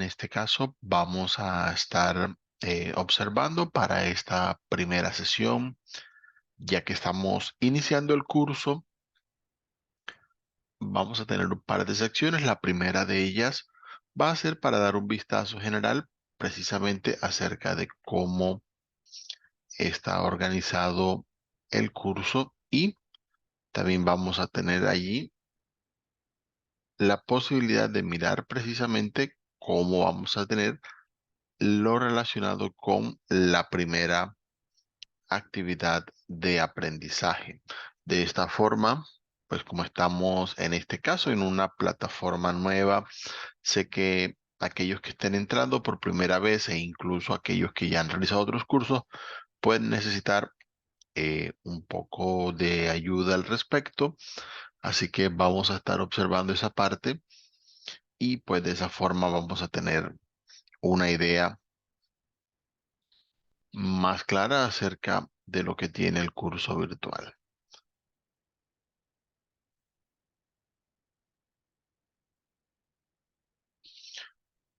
en este caso vamos a estar observando para esta primera sesión, ya que estamos iniciando el curso. Vamos a tener un par de secciones. La primera de ellas va a ser para dar un vistazo general precisamente acerca de cómo está organizado el curso, y también vamos a tener allí la posibilidad de mirar precisamente cómo vamos a tener lo relacionado con la primera actividad de aprendizaje. De esta forma, pues como estamos en este caso en una plataforma nueva, sé que aquellos que estén entrando por primera vez e incluso aquellos que ya han realizado otros cursos pueden necesitar un poco de ayuda al respecto. Así que vamos a estar observando esa parte y pues de esa forma vamos a tener una idea más clara acerca de lo que tiene el curso virtual.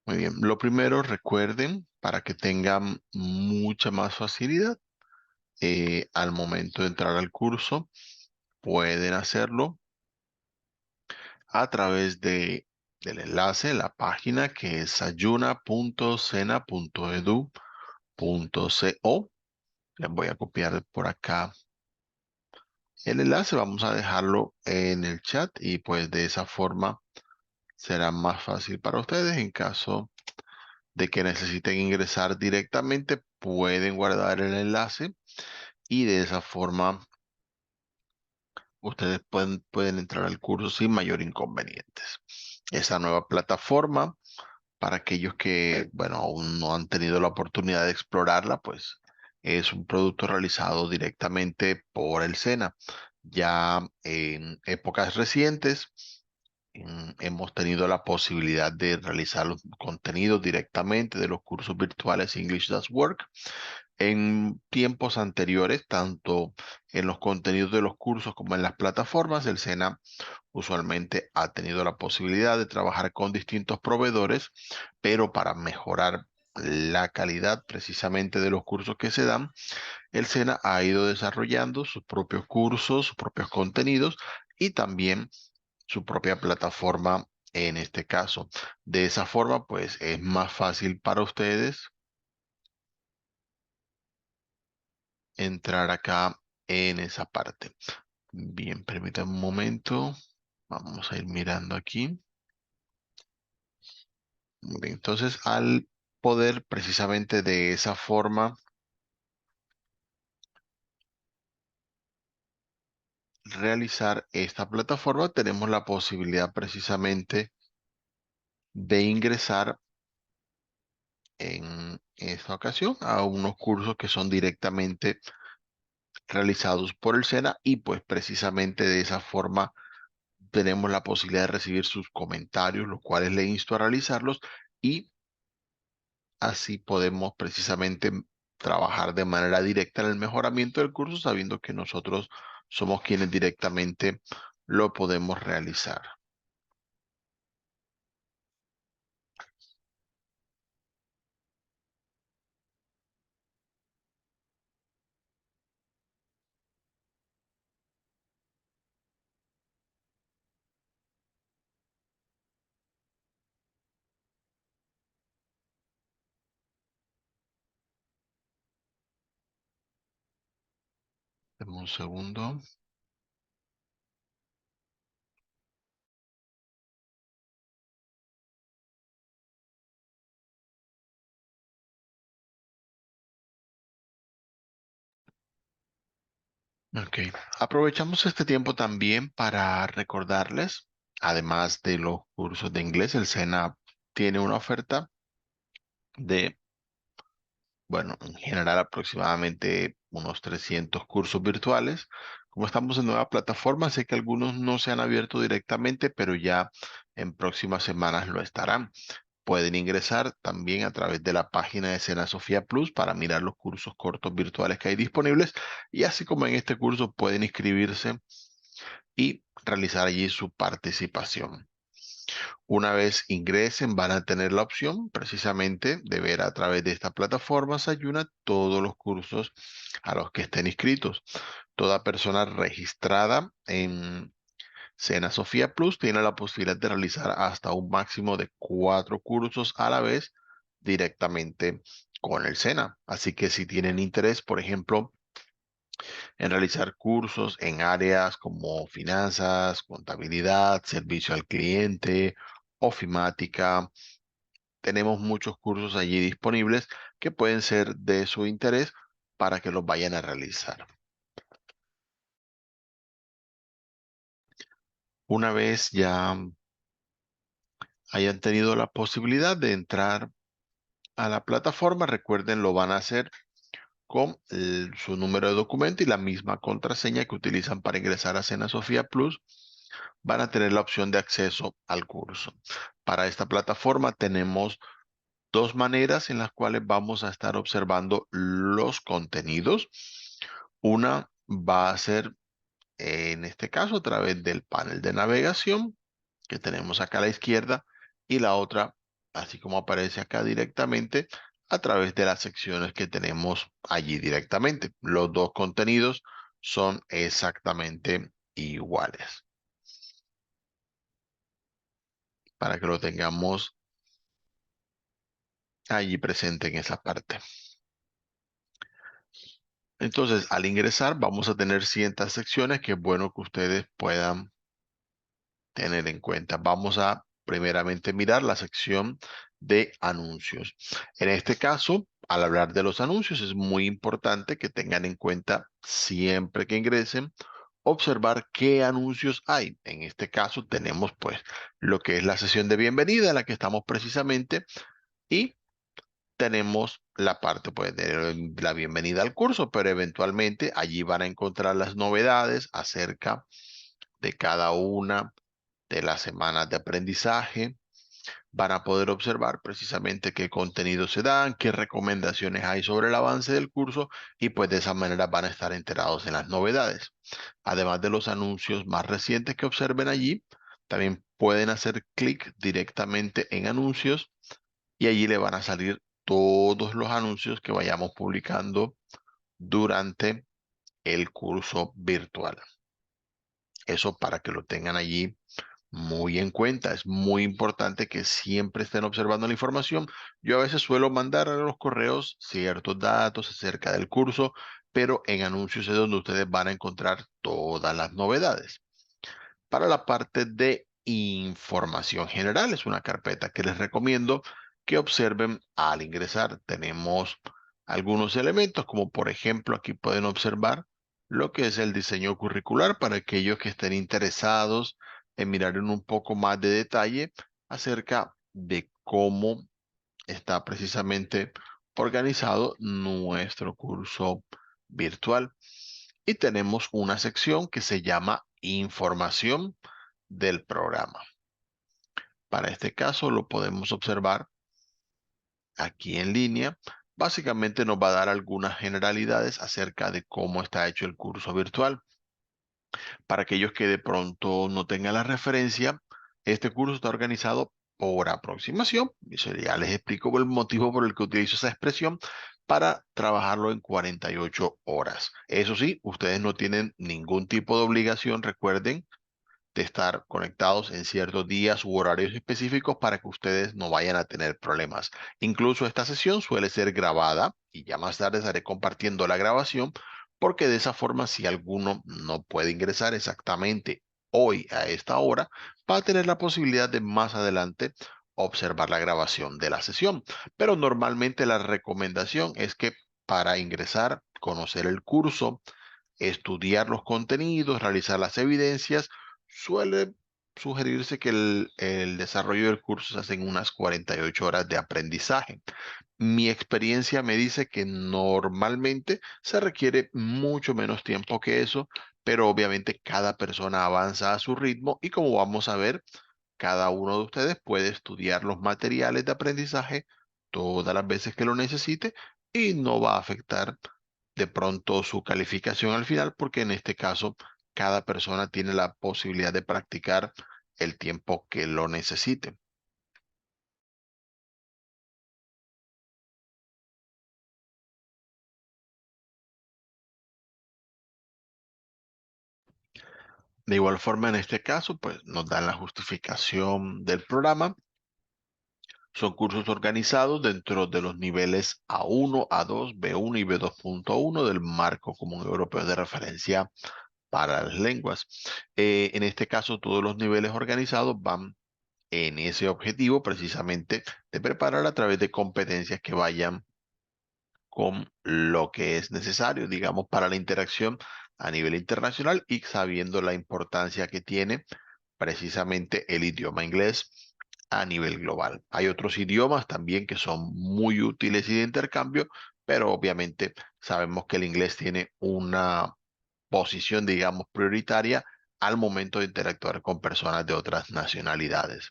Muy bien, lo primero, recuerden, para que tengan mucha más facilidad al momento de entrar al curso, pueden hacerlo a través del enlace, la página que es ayuna.sena.edu.co. Les voy a copiar por acá el enlace, vamos a dejarlo en el chat y pues de esa forma será más fácil para ustedes. En caso de que necesiten ingresar directamente, pueden guardar el enlace y de esa forma ustedes pueden entrar al curso sin mayor inconvenientes. Esa nueva plataforma, para aquellos que, bueno, aún no han tenido la oportunidad de explorarla, pues es un producto realizado directamente por el SENA. Ya en épocas recientes hemos tenido la posibilidad de realizar los contenidos directamente de los cursos virtuales English Does Work. En tiempos anteriores, tanto en los contenidos de los cursos como en las plataformas, el SENA usualmente ha tenido la posibilidad de trabajar con distintos proveedores, pero para mejorar la calidad precisamente de los cursos que se dan, el SENA ha ido desarrollando sus propios cursos, sus propios contenidos y también su propia plataforma en este caso. De esa forma, pues es más fácil para ustedes entrar acá en esa parte. Bien, permítanme un momento. Vamos a ir mirando aquí. Muy bien, entonces, al poder precisamente de esa forma realizar esta plataforma, tenemos la posibilidad precisamente de ingresar en esta ocasión a unos cursos que son directamente realizados por el SENA, y pues precisamente de esa forma tenemos la posibilidad de recibir sus comentarios, los cuales le insto a realizarlos, y así podemos precisamente trabajar de manera directa en el mejoramiento del curso, sabiendo que nosotros somos quienes directamente lo podemos realizar. Deme un segundo. Ok, aprovechamos este tiempo también para recordarles, además de los cursos de inglés, el SENA tiene una oferta de, bueno, en general aproximadamente unos 300 cursos virtuales. Como estamos en nueva plataforma, sé que algunos no se han abierto directamente, pero ya en próximas semanas lo estarán. Pueden ingresar también a través de la página de Sena Sofía Plus para mirar los cursos cortos virtuales que hay disponibles, y así como en este curso pueden inscribirse y realizar allí su participación. Una vez ingresen, van a tener la opción precisamente de ver a través de esta plataforma Sayuna todos los cursos a los que estén inscritos. Toda persona registrada en Sena Sofía Plus tiene la posibilidad de realizar hasta un máximo de 4 cursos a la vez directamente con el Sena. Así que si tienen interés, por ejemplo, en realizar cursos en áreas como finanzas, contabilidad, servicio al cliente, ofimática, tenemos muchos cursos allí disponibles que pueden ser de su interés para que los vayan a realizar. Una vez ya hayan tenido la posibilidad de entrar a la plataforma, recuerden, lo van a hacer con su número de documento y la misma contraseña que utilizan para ingresar a Sena Sofía Plus. Van a tener la opción de acceso al curso. Para esta plataforma tenemos dos maneras en las cuales vamos a estar observando los contenidos. Una va a ser, en este caso, a través del panel de navegación que tenemos acá a la izquierda, y la otra, así como aparece acá directamente, a través de las secciones que tenemos allí directamente. Los dos contenidos son exactamente iguales para que lo tengamos allí presente en esa parte. Entonces, al ingresar, vamos a tener ciertas secciones que es bueno que ustedes puedan tener en cuenta. Vamos a primeramente mirar la sección de anuncios. En este caso, al hablar de los anuncios, es muy importante que tengan en cuenta siempre que ingresen, observar qué anuncios hay. En este caso, tenemos pues lo que es la sesión de bienvenida, en la que estamos precisamente, y tenemos la parte pues de la bienvenida al curso, pero eventualmente allí van a encontrar las novedades acerca de cada una de las semanas de aprendizaje. Van a poder observar precisamente qué contenidos se dan, qué recomendaciones hay sobre el avance del curso, y pues de esa manera van a estar enterados en las novedades. Además de los anuncios más recientes que observen allí, también pueden hacer clic directamente en anuncios y allí le van a salir todos los anuncios que vayamos publicando durante el curso virtual. Eso para que lo tengan allí muy en cuenta. Es muy importante que siempre estén observando la información. Yo a veces suelo mandar a los correos ciertos datos acerca del curso, pero en anuncios es donde ustedes van a encontrar todas las novedades. Para la parte de información general, es una carpeta que les recomiendo que observen al ingresar. Tenemos algunos elementos, como por ejemplo aquí pueden observar lo que es el diseño curricular para aquellos que estén interesados en mirar en un poco más de detalle acerca de cómo está precisamente organizado nuestro curso virtual. Y tenemos una sección que se llama información del programa. Para este caso lo podemos observar aquí en línea. Básicamente nos va a dar algunas generalidades acerca de cómo está hecho el curso virtual. Para aquellos que de pronto no tengan la referencia, este curso está organizado por aproximación. Ya les explico el motivo por el que utilizo esa expresión, para trabajarlo en 48 horas. Eso sí, ustedes no tienen ningún tipo de obligación, recuerden, de estar conectados en ciertos días u horarios específicos para que ustedes no vayan a tener problemas. Incluso esta sesión suele ser grabada y ya más tarde estaré compartiendo la grabación, porque de esa forma, si alguno no puede ingresar exactamente hoy a esta hora, va a tener la posibilidad de más adelante observar la grabación de la sesión. Pero normalmente la recomendación es que para ingresar, conocer el curso, estudiar los contenidos, realizar las evidencias, suele sugerirse que el desarrollo del curso se hace en unas 48 horas de aprendizaje. Mi experiencia me dice que normalmente se requiere mucho menos tiempo que eso, pero obviamente cada persona avanza a su ritmo y, como vamos a ver, cada uno de ustedes puede estudiar los materiales de aprendizaje todas las veces que lo necesite y no va a afectar de pronto su calificación al final, porque en este caso cada persona tiene la posibilidad de practicar el tiempo que lo necesiten. De igual forma, en este caso, pues nos dan la justificación del programa. Son cursos organizados dentro de los niveles A1, A2, B1 y B2.1 del Marco Común Europeo de Referencia para las Lenguas. En este caso, todos los niveles organizados van en ese objetivo precisamente de preparar a través de competencias que vayan con lo que es necesario, digamos, para la interacción a nivel internacional y sabiendo la importancia que tiene precisamente el idioma inglés a nivel global. Hay otros idiomas también que son muy útiles y de intercambio, pero obviamente sabemos que el inglés tiene una posición, digamos, prioritaria al momento de interactuar con personas de otras nacionalidades.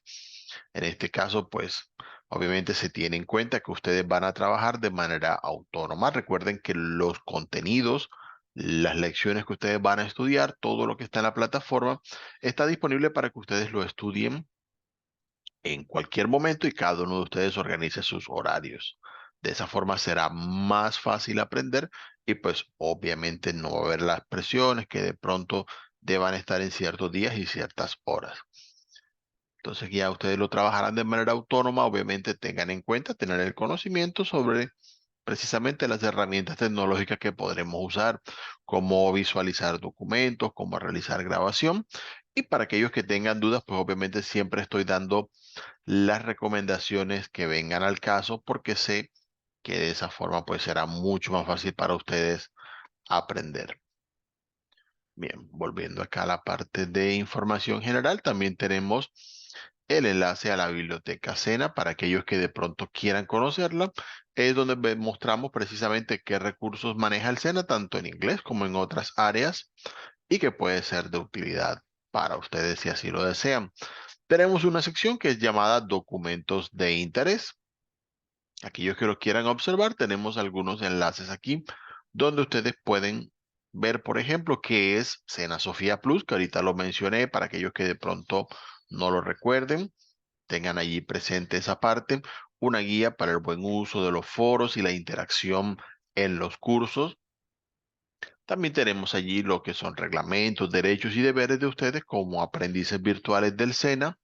En este caso, pues, obviamente se tiene en cuenta que ustedes van a trabajar de manera autónoma. Recuerden que los contenidos, las lecciones que ustedes van a estudiar, todo lo que está en la plataforma, está disponible para que ustedes lo estudien en cualquier momento y cada uno de ustedes organice sus horarios. De esa forma será más fácil aprender y pues obviamente no va a haber las presiones que de pronto deban estar en ciertos días y ciertas horas. Entonces ya ustedes lo trabajarán de manera autónoma, obviamente tengan en cuenta tener el conocimiento sobre precisamente las herramientas tecnológicas que podremos usar, cómo visualizar documentos, cómo realizar grabación. Y para aquellos que tengan dudas, pues obviamente siempre estoy dando las recomendaciones que vengan al caso porque sé que de esa forma pues será mucho más fácil para ustedes aprender. Bien, volviendo acá a la parte de información general, también tenemos el enlace a la biblioteca Sena para aquellos que de pronto quieran conocerla. Es donde mostramos precisamente qué recursos maneja el Sena, tanto en inglés como en otras áreas, y que puede ser de utilidad para ustedes si así lo desean. Tenemos una sección que es llamada documentos de interés. Aquellos que lo quieran observar, tenemos algunos enlaces aquí donde ustedes pueden ver, por ejemplo, qué es Sena Sofía Plus, que ahorita lo mencioné para aquellos que de pronto no lo recuerden, tengan allí presente esa parte, una guía para el buen uso de los foros y la interacción en los cursos. También tenemos allí lo que son reglamentos, derechos y deberes de ustedes como aprendices virtuales del SENA,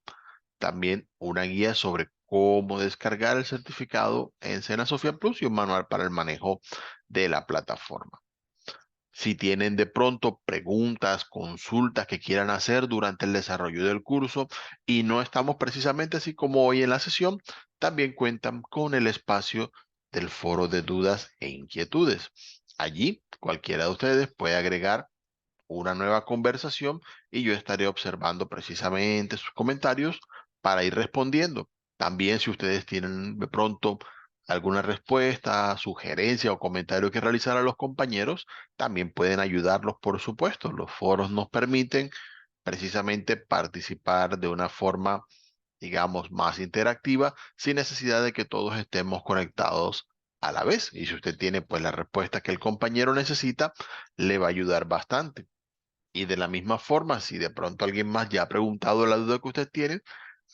también una guía sobre cómo descargar el certificado en Sena Sofía Plus y un manual para el manejo de la plataforma. Si tienen de pronto preguntas, consultas que quieran hacer durante el desarrollo del curso y no estamos precisamente así como hoy en la sesión, también cuentan con el espacio del foro de dudas e inquietudes. Allí cualquiera de ustedes puede agregar una nueva conversación y yo estaré observando precisamente sus comentarios para ir respondiendo. También si ustedes tienen de pronto alguna respuesta, sugerencia o comentario que realizar a los compañeros, también pueden ayudarlos, por supuesto. Los foros nos permiten precisamente participar de una forma, digamos, más interactiva, sin necesidad de que todos estemos conectados a la vez. Y si usted tiene pues la respuesta que el compañero necesita, le va a ayudar bastante. Y de la misma forma, si de pronto alguien más ya ha preguntado la duda que usted tiene,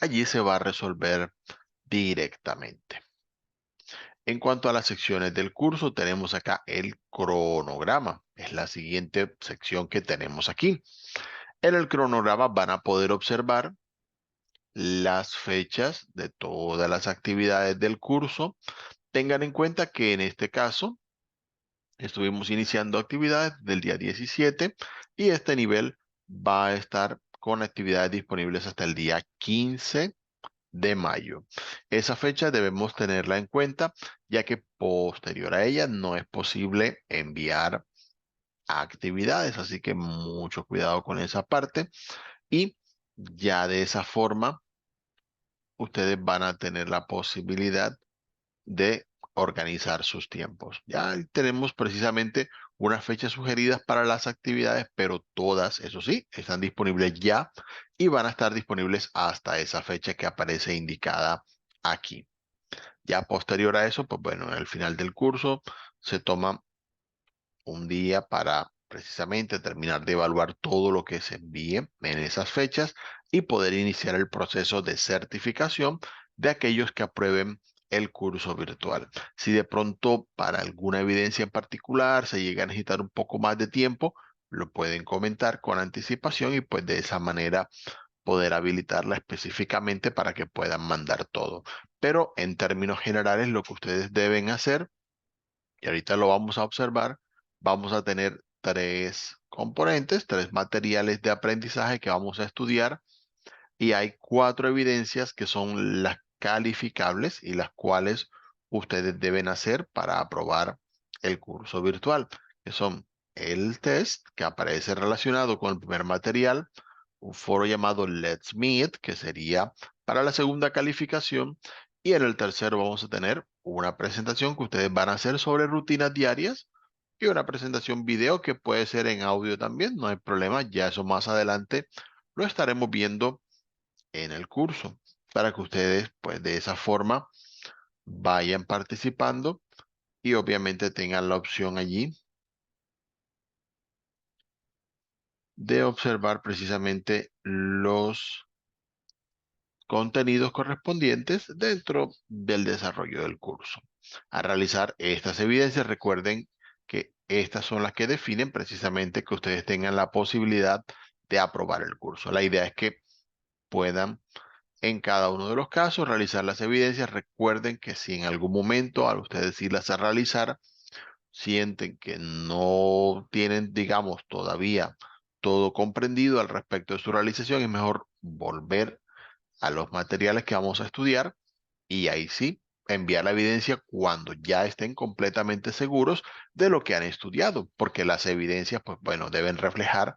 allí se va a resolver directamente. En cuanto a las secciones del curso, tenemos acá el cronograma. Es la siguiente sección que tenemos aquí. En el cronograma van a poder observar las fechas de todas las actividades del curso. Tengan en cuenta que en este caso estuvimos iniciando actividades del día 17 y este nivel va a estar con actividades disponibles hasta el día 15 de mayo. Esa fecha debemos tenerla en cuenta, ya que posterior a ella no es posible enviar actividades, así que mucho cuidado con esa parte y ya de esa forma ustedes van a tener la posibilidad de organizar sus tiempos. Ya tenemos precisamente unas fechas sugeridas para las actividades, pero todas, eso sí, están disponibles ya y van a estar disponibles hasta esa fecha que aparece indicada aquí. Ya posterior a eso, pues bueno, al final del curso se toma un día para precisamente terminar de evaluar todo lo que se envíe en esas fechas y poder iniciar el proceso de certificación de aquellos que aprueben el curso virtual. Si de pronto para alguna evidencia en particular se llega a necesitar un poco más de tiempo, lo pueden comentar con anticipación y pues de esa manera poder habilitarla específicamente para que puedan mandar todo. Pero en términos generales, lo que ustedes deben hacer, y ahorita lo vamos a observar, vamos a tener tres componentes, tres materiales de aprendizaje que vamos a estudiar y hay cuatro evidencias que son las calificables y las cuales ustedes deben hacer para aprobar el curso virtual, que son el test que aparece relacionado con el primer material, un foro llamado Let's Meet, que sería para la segunda calificación, y en el tercero vamos a tener una presentación que ustedes van a hacer sobre rutinas diarias y una presentación video que puede ser en audio también, no hay problema, ya eso más adelante lo estaremos viendo en el curso para que ustedes pues de esa forma vayan participando y obviamente tengan la opción allí de observar precisamente los contenidos correspondientes dentro del desarrollo del curso. Al realizar estas evidencias, recuerden que estas son las que definen precisamente que ustedes tengan la posibilidad de aprobar el curso. La idea es que puedan en cada uno de los casos realizar las evidencias. Recuerden que si en algún momento al ustedes irlas a realizar, sienten que no tienen, digamos, todavía todo comprendido al respecto de su realización, es mejor volver a los materiales que vamos a estudiar y ahí sí enviar la evidencia cuando ya estén completamente seguros de lo que han estudiado, porque las evidencias, pues bueno, deben reflejar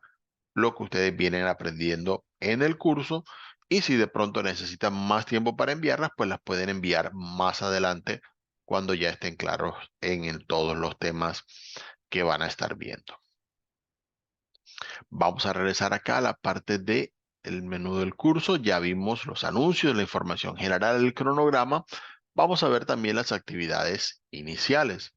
lo que ustedes vienen aprendiendo en el curso y si de pronto necesitan más tiempo para enviarlas, pues las pueden enviar más adelante cuando ya estén claros en todos los temas que van a estar viendo. Vamos a regresar acá a la parte de el menú del curso. Ya vimos los anuncios, la información general, el cronograma. Vamos a ver también las actividades iniciales.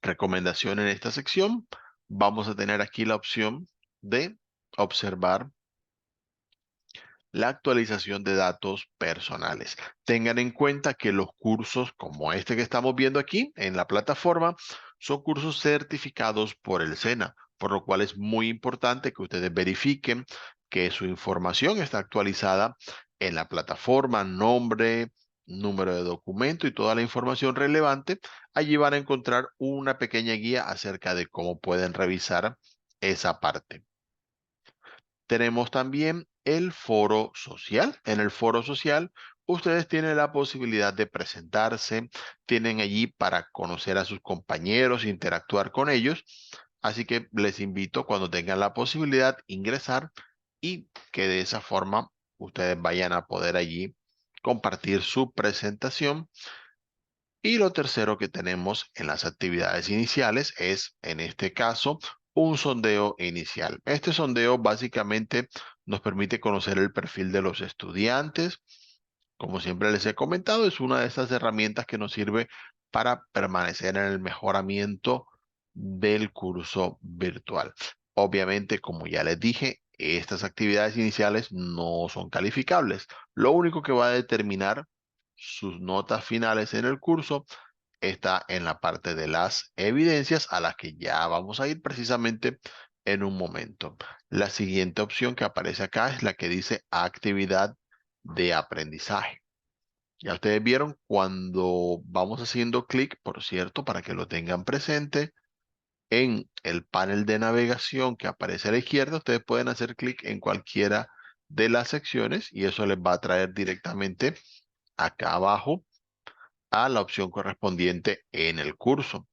Recomendación en esta sección. Vamos a tener aquí la opción de observar la actualización de datos personales. Tengan en cuenta que los cursos como este que estamos viendo aquí en la plataforma son cursos certificados por el SENA, por lo cual es muy importante que ustedes verifiquen que su información está actualizada en la plataforma, nombre, número de documento y toda la información relevante. Allí van a encontrar una pequeña guía acerca de cómo pueden revisar esa parte. Tenemos también el foro social. En el foro social, ustedes tienen la posibilidad de presentarse, tienen allí para conocer a sus compañeros, interactuar con ellos. Así que les invito cuando tengan la posibilidad ingresar y que de esa forma ustedes vayan a poder allí compartir su presentación y lo tercero que tenemos en las actividades iniciales es, en este caso, un sondeo inicial. Este sondeo básicamente nos permite conocer el perfil de los estudiantes. Como siempre les he comentado, es una de esas herramientas que nos sirve para permanecer en el mejoramiento del curso virtual. Obviamente, como ya les dije, estas actividades iniciales no son calificables. Lo único que va a determinar sus notas finales en el curso está en la parte de las evidencias a las que ya vamos a ir precisamente en un momento. La siguiente opción que aparece acá es la que dice actividad de aprendizaje. Ya ustedes vieron cuando vamos haciendo clic, por cierto, para que lo tengan presente, en el panel de navegación que aparece a la izquierda, ustedes pueden hacer clic en cualquiera de las secciones y eso les va a traer directamente acá abajo a la opción correspondiente en el curso.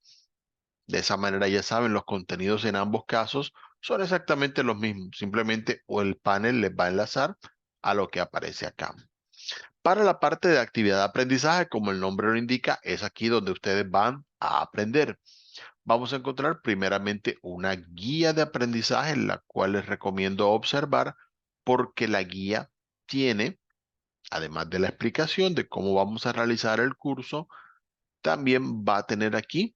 De esa manera ya saben, los contenidos en ambos casos son exactamente los mismos. Simplemente o el panel les va a enlazar a lo que aparece acá. Para la parte de actividad de aprendizaje, como el nombre lo indica, es aquí donde ustedes van a aprender. Vamos a encontrar primeramente una guía de aprendizaje, la cual les recomiendo observar porque la guía tiene, además de la explicación de cómo vamos a realizar el curso, también va a tener aquí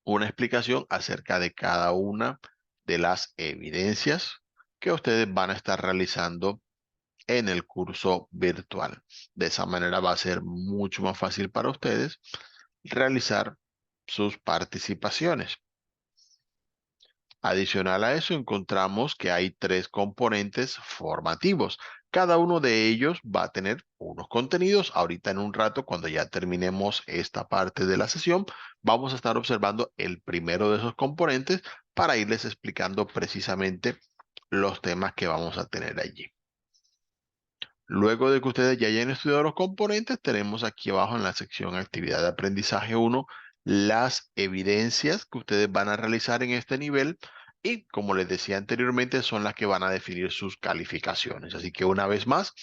una explicación acerca de cada una de las evidencias que ustedes van a estar realizando en el curso virtual. De esa manera va a ser mucho más fácil para ustedes realizar sus participaciones. Adicional a eso, encontramos que hay tres componentes formativos. Cada uno de ellos va a tener unos contenidos. Ahorita en un rato, cuando ya terminemos esta parte de la sesión, vamos a estar observando el primero de esos componentes para irles explicando precisamente los temas que vamos a tener allí. Luego de que ustedes ya hayan estudiado los componentes, tenemos aquí abajo en la sección Actividad de Aprendizaje 1 las evidencias que ustedes van a realizar en este nivel y, como les decía anteriormente, son las que van a definir sus calificaciones. Así que una vez más,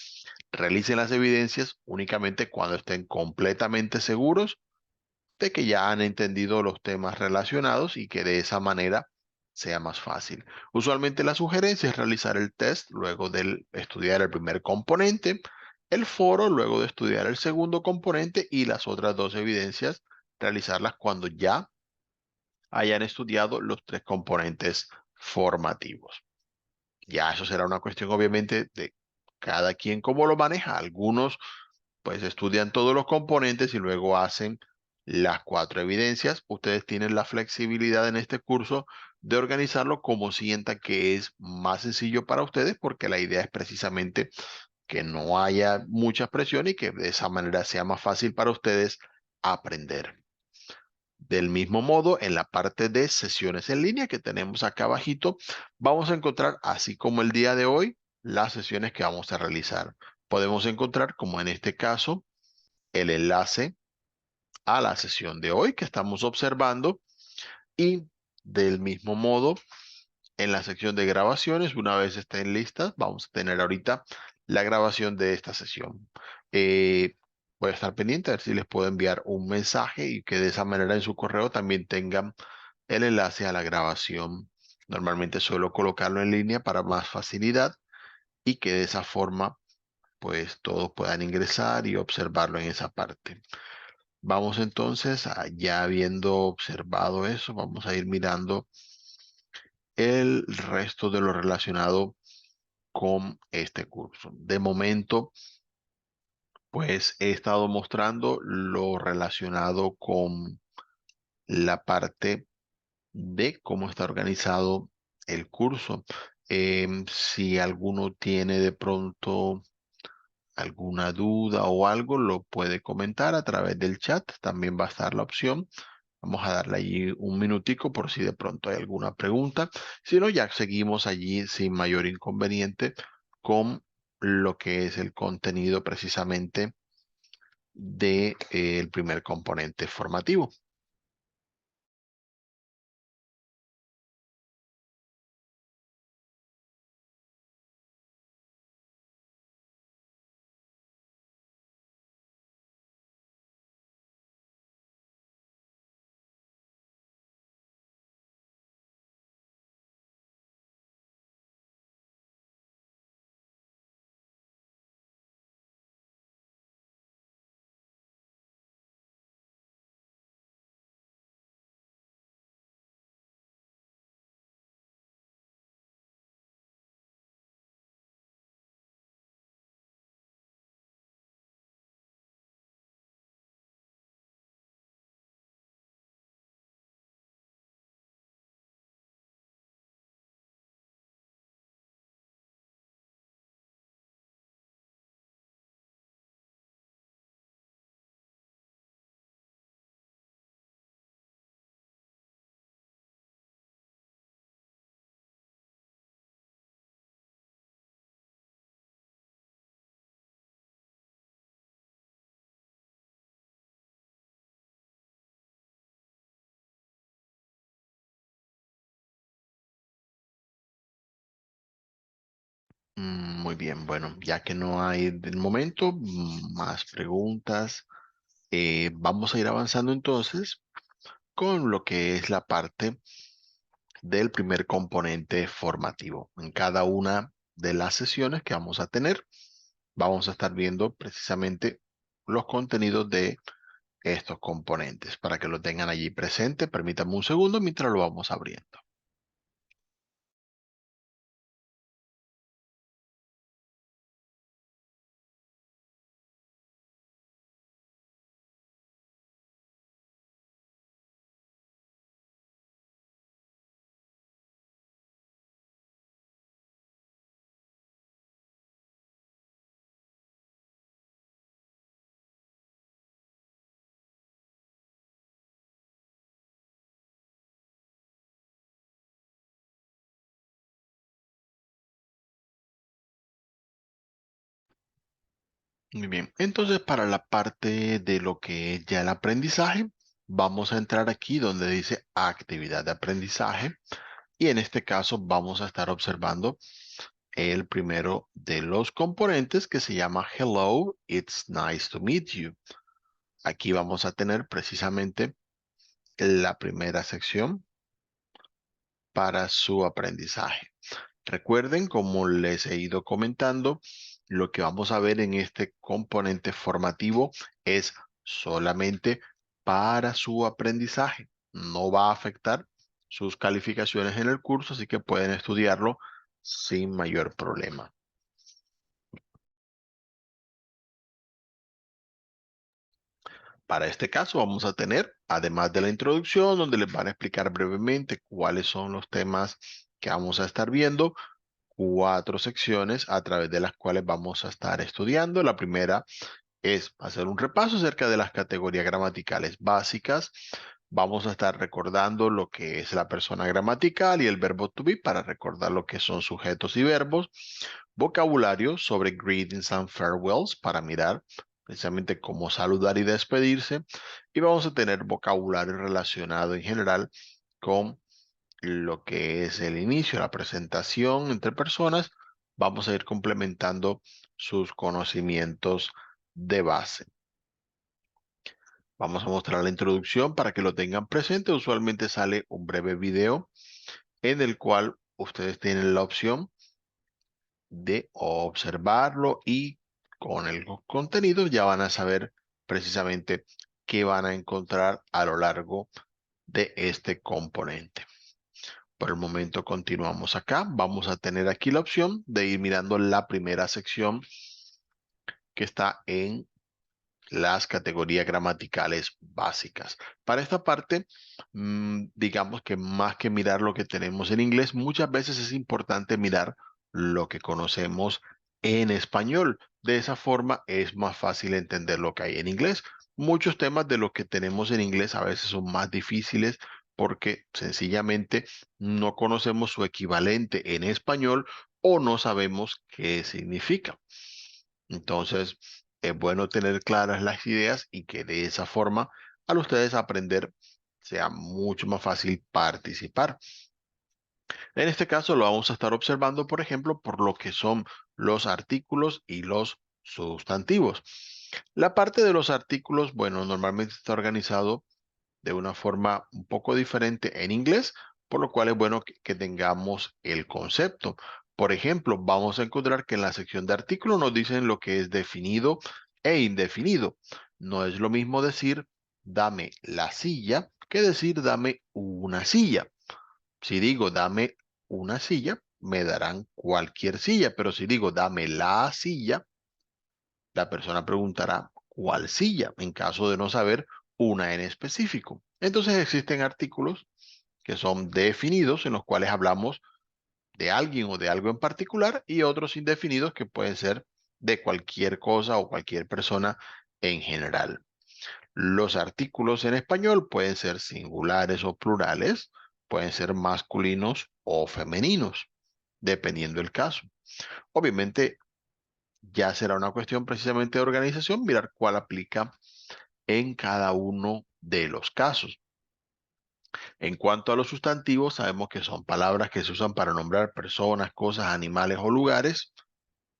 realicen las evidencias únicamente cuando estén completamente seguros de que ya han entendido los temas relacionados y que de esa manera sea más fácil. Usualmente la sugerencia es realizar el test luego de estudiar el primer componente, el foro luego de estudiar el segundo componente y las otras dos evidencias realizarlas cuando ya hayan estudiado los tres componentes formativos. Ya eso será una cuestión obviamente de cada quien cómo lo maneja. Algunos pues estudian todos los componentes y luego hacen las cuatro evidencias. Ustedes tienen la flexibilidad en este curso de organizarlo como sientan que es más sencillo para ustedes, porque la idea es precisamente que no haya mucha presión y que de esa manera sea más fácil para ustedes aprender. Del mismo modo, en la parte de sesiones en línea que tenemos acá abajito, vamos a encontrar, así como el día de hoy, las sesiones que vamos a realizar. Podemos encontrar, como en este caso, el enlace a la sesión de hoy que estamos observando y del mismo modo en la sección de grabaciones, una vez estén listas, vamos a tener ahorita la grabación de esta sesión. Eh, Voy a estar pendiente a ver si les puedo enviar un mensaje y que de esa manera en su correo también tengan el enlace a la grabación. Normalmente suelo colocarlo en línea para más facilidad y que de esa forma pues todos puedan ingresar y observarlo en esa parte. Vamos entonces, ya habiendo observado eso, vamos a ir mirando el resto de lo relacionado con este curso. De momento, pues he estado mostrando lo relacionado con la parte de cómo está organizado el curso. Si alguno tiene de pronto alguna duda o algo, lo puede comentar a través del chat. También va a estar la opción. Vamos a darle allí un minutico por si de pronto hay alguna pregunta. Si no, ya seguimos allí sin mayor inconveniente con lo que es el contenido precisamente de, el primer componente formativo. Muy bien, bueno, ya que no hay del momento más preguntas, vamos a ir avanzando entonces con lo que es la parte del primer componente formativo. En cada una de las sesiones que vamos a tener, vamos a estar viendo precisamente los contenidos de estos componentes para que lo tengan allí presente. Permítanme un segundo mientras lo vamos abriendo. Muy bien, entonces para la parte de lo que es ya el aprendizaje, vamos a entrar aquí donde dice actividad de aprendizaje y en este caso vamos a estar observando el primero de los componentes que se llama Hello, it's nice to meet you. Aquí vamos a tener precisamente la primera sección para su aprendizaje. Recuerden, como les he ido comentando, lo que vamos a ver en este componente formativo es solamente para su aprendizaje. No va a afectar sus calificaciones en el curso, así que pueden estudiarlo sin mayor problema. Para este caso vamos a tener, además de la introducción, donde les van a explicar brevemente cuáles son los temas que vamos a estar viendo, cuatro secciones a través de las cuales vamos a estar estudiando. La primera es hacer un repaso acerca de las categorías gramaticales básicas. Vamos a estar recordando lo que es la persona gramatical y el verbo to be para recordar lo que son sujetos y verbos. Vocabulario sobre greetings and farewells para mirar precisamente cómo saludar y despedirse. Y vamos a tener vocabulario relacionado en general con lo que es el inicio, la presentación entre personas. Vamos a ir complementando sus conocimientos de base. Vamos a mostrar la introducción para que lo tengan presente. Usualmente sale un breve video en el cual ustedes tienen la opción de observarlo y con el contenido ya van a saber precisamente qué van a encontrar a lo largo de este componente. Por el momento continuamos acá. Vamos a tener aquí la opción de ir mirando la primera sección que está en las categorías gramaticales básicas. Para esta parte, digamos que más que mirar lo que tenemos en inglés, muchas veces es importante mirar lo que conocemos en español. De esa forma es más fácil entender lo que hay en inglés. Muchos temas de lo que tenemos en inglés a veces son más difíciles porque sencillamente no conocemos su equivalente en español o no sabemos qué significa. Entonces, es bueno tener claras las ideas y que de esa forma, al ustedes aprender, sea mucho más fácil participar. En este caso, lo vamos a estar observando, por ejemplo, por lo que son los artículos y los sustantivos. La parte de los artículos, bueno, normalmente está organizado de una forma un poco diferente en inglés, por lo cual es bueno que tengamos el concepto. Por ejemplo, vamos a encontrar que en la sección de artículos nos dicen lo que es definido e indefinido. No es lo mismo decir dame la silla que decir dame una silla. Si digo dame una silla, me darán cualquier silla, pero si digo dame la silla, la persona preguntará cuál silla en caso de no saber una en específico. Entonces existen artículos que son definidos en los cuales hablamos de alguien o de algo en particular y otros indefinidos que pueden ser de cualquier cosa o cualquier persona en general. Los artículos en español pueden ser singulares o plurales, pueden ser masculinos o femeninos, dependiendo del caso. Obviamente, ya será una cuestión precisamente de organización, mirar cuál aplica en cada uno de los casos. En cuanto a los sustantivos, sabemos que son palabras que se usan para nombrar personas, cosas, animales o lugares.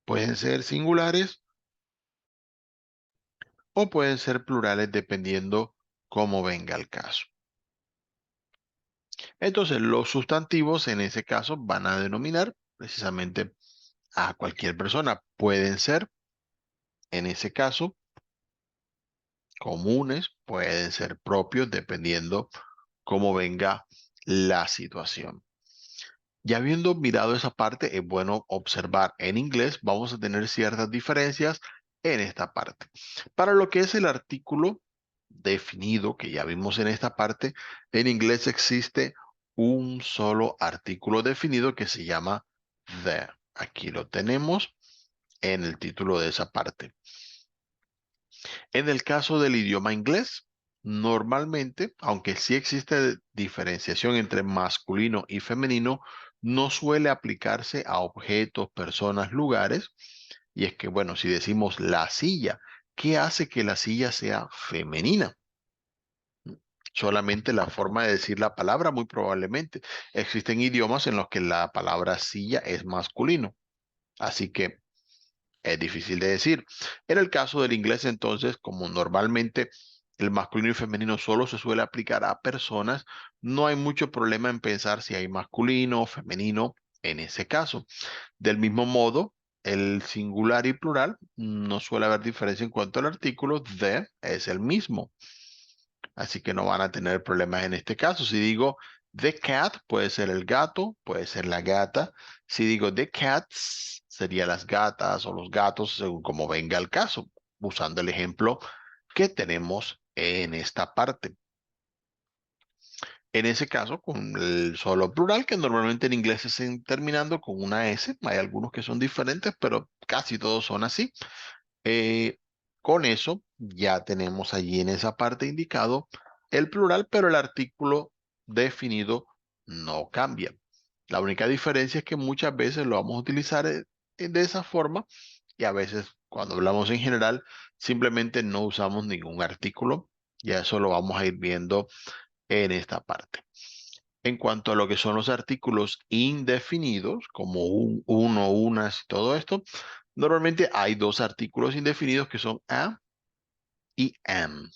Pueden ser singulares o pueden ser plurales dependiendo cómo venga el caso. Entonces, los sustantivos en ese caso van a denominar precisamente a cualquier persona. Pueden ser, en ese caso, comunes, pueden ser propios dependiendo cómo venga la situación. Ya habiendo mirado esa parte, es bueno observar en inglés, vamos a tener ciertas diferencias en esta parte. Para lo que es el artículo definido, que ya vimos en esta parte, en inglés existe un solo artículo definido que se llama the. Aquí lo tenemos en el título de esa parte. En el caso del idioma inglés, normalmente, aunque sí existe diferenciación entre masculino y femenino, no suele aplicarse a objetos, personas, lugares. Y es que, bueno, si decimos la silla, ¿qué hace que la silla sea femenina? Solamente la forma de decir la palabra, muy probablemente. Existen idiomas en los que la palabra silla es masculino, así que es difícil de decir. En el caso del inglés, entonces, como normalmente el masculino y femenino solo se suele aplicar a personas, no hay mucho problema en pensar si hay masculino o femenino en ese caso. Del mismo modo, el singular y plural no suele haber diferencia en cuanto al artículo, the es el mismo. Así que no van a tener problemas en este caso. Si digo the cat, puede ser el gato, puede ser la gata. Si digo the cats, sería las gatas o los gatos, según como venga el caso, usando el ejemplo que tenemos en esta parte. En ese caso, con el solo plural, que normalmente en inglés es terminando con una S, hay algunos que son diferentes, pero casi todos son así. Eh, con eso ya tenemos allí en esa parte indicado el plural, pero el artículo definido no cambia. La única diferencia es que muchas veces lo vamos a utilizar de esa forma y a veces cuando hablamos en general simplemente no usamos ningún artículo. Ya eso lo vamos a ir viendo en esta parte. En cuanto a lo que son los artículos indefinidos, como uno, unas y todo esto, normalmente hay dos artículos indefinidos que son a y am.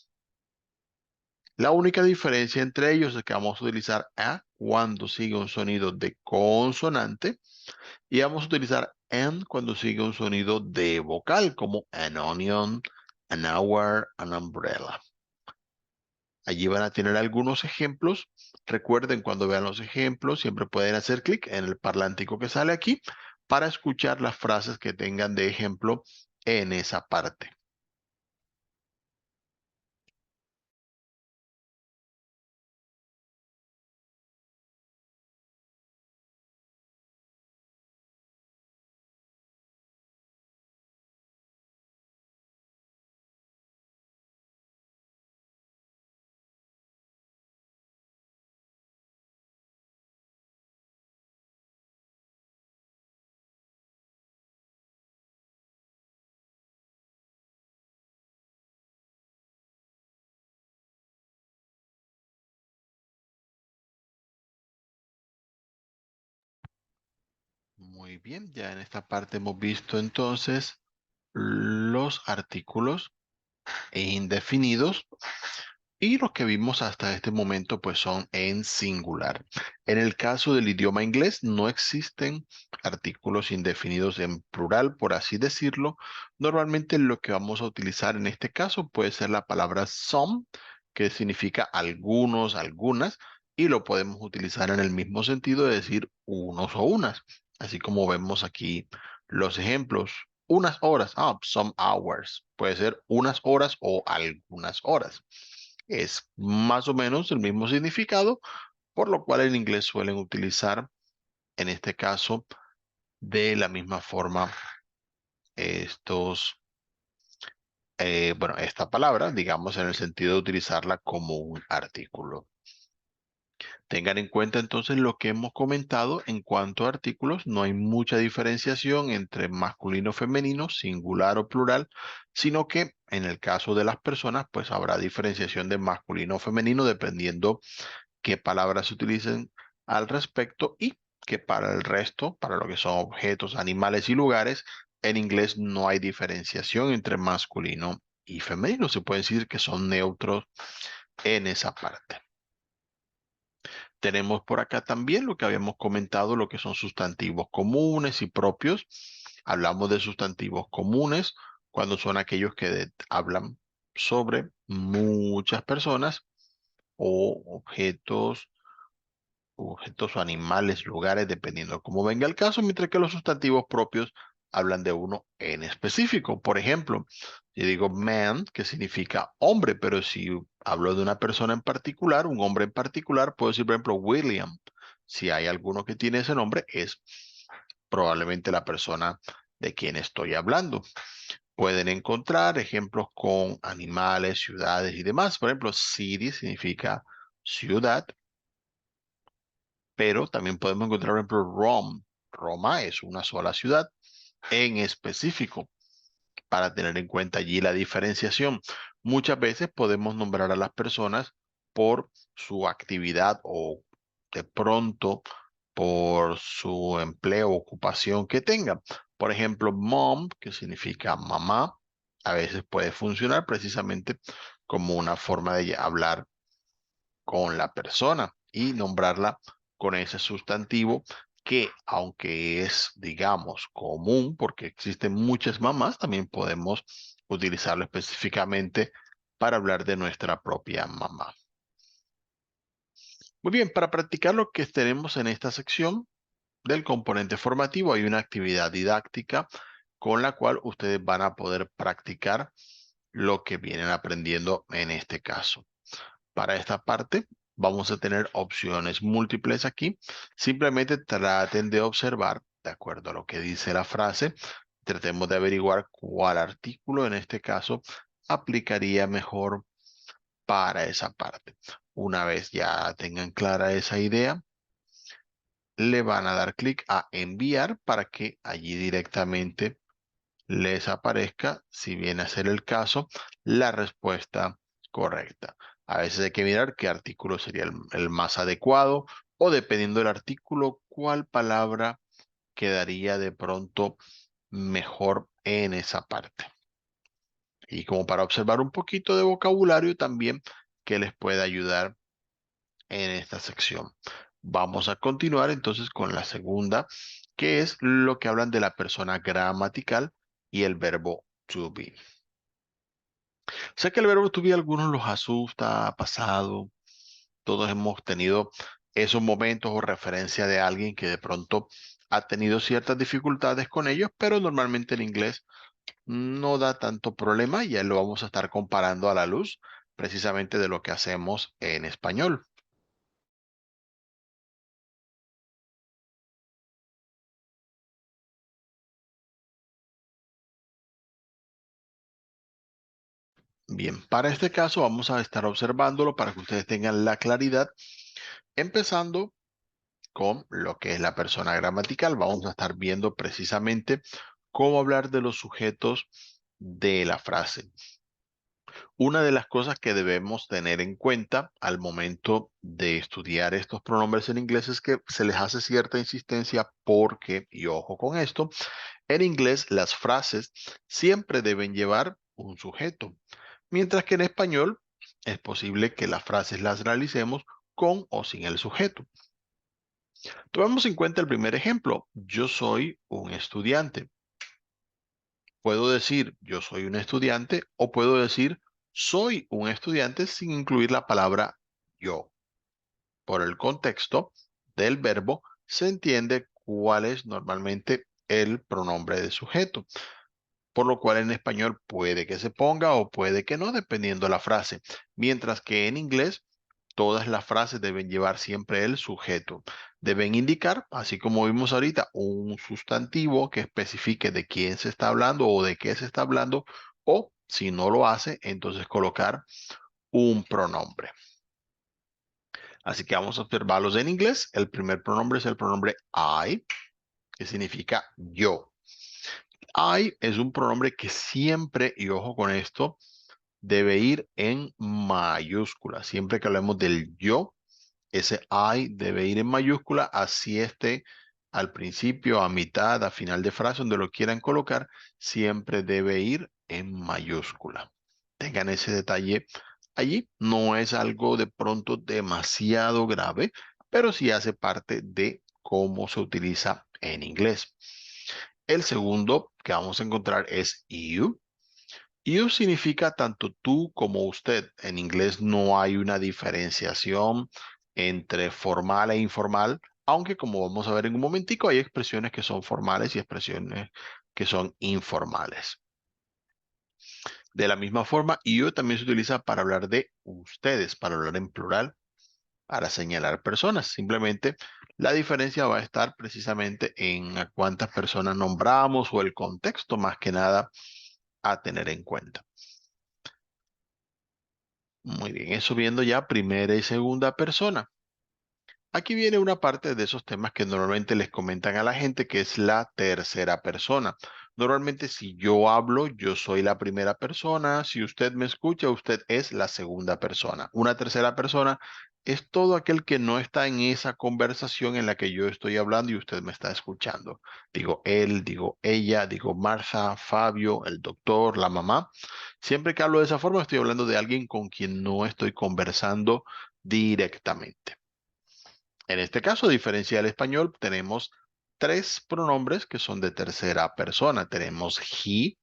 La única diferencia entre ellos es que vamos a utilizar a cuando sigue un sonido de consonante y vamos a utilizar an cuando sigue un sonido de vocal, como an onion, an hour, an umbrella. Allí van a tener algunos ejemplos. Recuerden, cuando vean los ejemplos, siempre pueden hacer clic en el parlantico que sale aquí para escuchar las frases que tengan de ejemplo en esa parte. Muy bien, ya en esta parte hemos visto entonces los artículos indefinidos. Y los que vimos hasta este momento pues son en singular. En el caso del idioma inglés no existen artículos indefinidos en plural, por así decirlo. Normalmente lo que vamos a utilizar en este caso puede ser la palabra some, que significa algunos, algunas, y lo podemos utilizar en el mismo sentido de decir unos o unas, así como vemos aquí los ejemplos. Unas horas, some hours, puede ser unas horas o algunas horas. Es más o menos el mismo significado, por lo cual en inglés suelen utilizar, en este caso, de la misma forma estos, bueno, esta palabra, digamos, en el sentido de utilizarla como un artículo. Tengan en cuenta entonces lo que hemos comentado en cuanto a artículos. No hay mucha diferenciación entre masculino, femenino, singular o plural, sino que en el caso de las personas, pues habrá diferenciación de masculino o femenino dependiendo qué palabras se utilicen al respecto y que para el resto, para lo que son objetos, animales y lugares, en inglés no hay diferenciación entre masculino y femenino. Se puede decir que son neutros en esa parte. Tenemos por acá también lo que habíamos comentado, lo que son sustantivos comunes y propios. Hablamos de sustantivos comunes cuando son aquellos que hablan sobre muchas personas o objetos o animales, lugares, dependiendo de cómo venga el caso, mientras que los sustantivos propios hablan de uno en específico. Por ejemplo, si digo man, que significa hombre, pero si hablo de una persona en particular, un hombre en particular, puedo decir, por ejemplo, William. Si hay alguno que tiene ese nombre, es probablemente la persona de quien estoy hablando. Pueden encontrar ejemplos con animales, ciudades y demás. Por ejemplo, city significa ciudad, pero también podemos encontrar, por ejemplo, Rome. Roma es una sola ciudad. en específico para tener en cuenta allí la diferenciación. Muchas veces podemos nombrar a las personas por su actividad o de pronto por su empleo o ocupación que tengan. Por ejemplo, mom, que significa mamá, a veces puede funcionar precisamente como una forma de hablar con la persona y nombrarla con ese sustantivo que, aunque es, digamos, común, porque existen muchas mamás, también podemos utilizarlo específicamente para hablar de nuestra propia mamá. Muy bien, para practicar lo que tenemos en esta sección del componente formativo, hay una actividad didáctica con la cual ustedes van a poder practicar lo que vienen aprendiendo en este caso. Para esta parte vamos a tener opciones múltiples aquí. Simplemente traten de observar, de acuerdo a lo que dice la frase, tratemos de averiguar cuál artículo en este caso aplicaría mejor para esa parte. Una vez ya tengan clara esa idea, le van a dar clic a enviar para que allí directamente les aparezca, si viene a ser el caso, la respuesta correcta. A veces hay que mirar qué artículo sería el más adecuado o dependiendo del artículo, cuál palabra quedaría de pronto mejor en esa parte. Y como para observar un poquito de vocabulario también que les pueda ayudar en esta sección. Vamos a continuar entonces con la segunda, que es lo que hablan de la persona gramatical y el verbo to be. Sé que el verbo to be a algunos los asusta, ha pasado, todos hemos tenido esos momentos o referencia de alguien que de pronto ha tenido ciertas dificultades con ellos, pero normalmente el inglés no da tanto problema y ya lo vamos a estar comparando a la luz precisamente de lo que hacemos en español. Bien, para este caso vamos a estar observándolo para que ustedes tengan la claridad, empezando con lo que es la persona gramatical. Vamos a estar viendo precisamente cómo hablar de los sujetos de la frase. Una de las cosas que debemos tener en cuenta al momento de estudiar estos pronombres en inglés es que se les hace cierta insistencia porque, y ojo con esto, en inglés las frases siempre deben llevar un sujeto, mientras que en español es posible que las frases las realicemos con o sin el sujeto. Tomemos en cuenta el primer ejemplo. Yo soy un estudiante. Puedo decir yo soy un estudiante o puedo decir soy un estudiante sin incluir la palabra yo. Por el contexto del verbo se entiende cuál es normalmente el pronombre de sujeto, por lo cual en español puede que se ponga o puede que no, dependiendo la frase, mientras que en inglés todas las frases deben llevar siempre el sujeto. Deben indicar, así como vimos ahorita, un sustantivo que especifique de quién se está hablando o de qué se está hablando, o si no lo hace, entonces colocar un pronombre. Así que vamos a observarlos en inglés. El primer pronombre es el pronombre I, que significa yo. I es un pronombre que siempre, y ojo con esto, debe ir en mayúscula. Siempre que hablemos del yo, ese I debe ir en mayúscula, así esté al principio, a mitad, a final de frase, donde lo quieran colocar, siempre debe ir en mayúscula. Tengan ese detalle allí. No es algo de pronto demasiado grave, pero sí hace parte de cómo se utiliza en inglés. El segundo que vamos a encontrar es you. You significa tanto tú como usted. En inglés no hay una diferenciación entre formal e informal, aunque como vamos a ver en un momentico, hay expresiones que son formales y expresiones que son informales. De la misma forma, you también se utiliza para hablar de ustedes, para hablar en plural, para señalar personas. Simplemente la diferencia va a estar precisamente en a cuántas personas nombramos o el contexto más que nada a tener en cuenta. Muy bien, eso viendo ya primera y segunda persona. Aquí viene una parte de esos temas que normalmente les comentan a la gente, que es la tercera persona. Normalmente si yo hablo, yo soy la primera persona. Si usted me escucha, usted es la segunda persona. Una tercera persona es todo aquel que no está en esa conversación en la que yo estoy hablando y usted me está escuchando. Digo él, digo ella, digo Martha, Fabio, el doctor, la mamá. Siempre que hablo de esa forma, estoy hablando de alguien con quien no estoy conversando directamente. En este caso, a diferencia del español, tenemos tres pronombres que son de tercera persona. Tenemos he,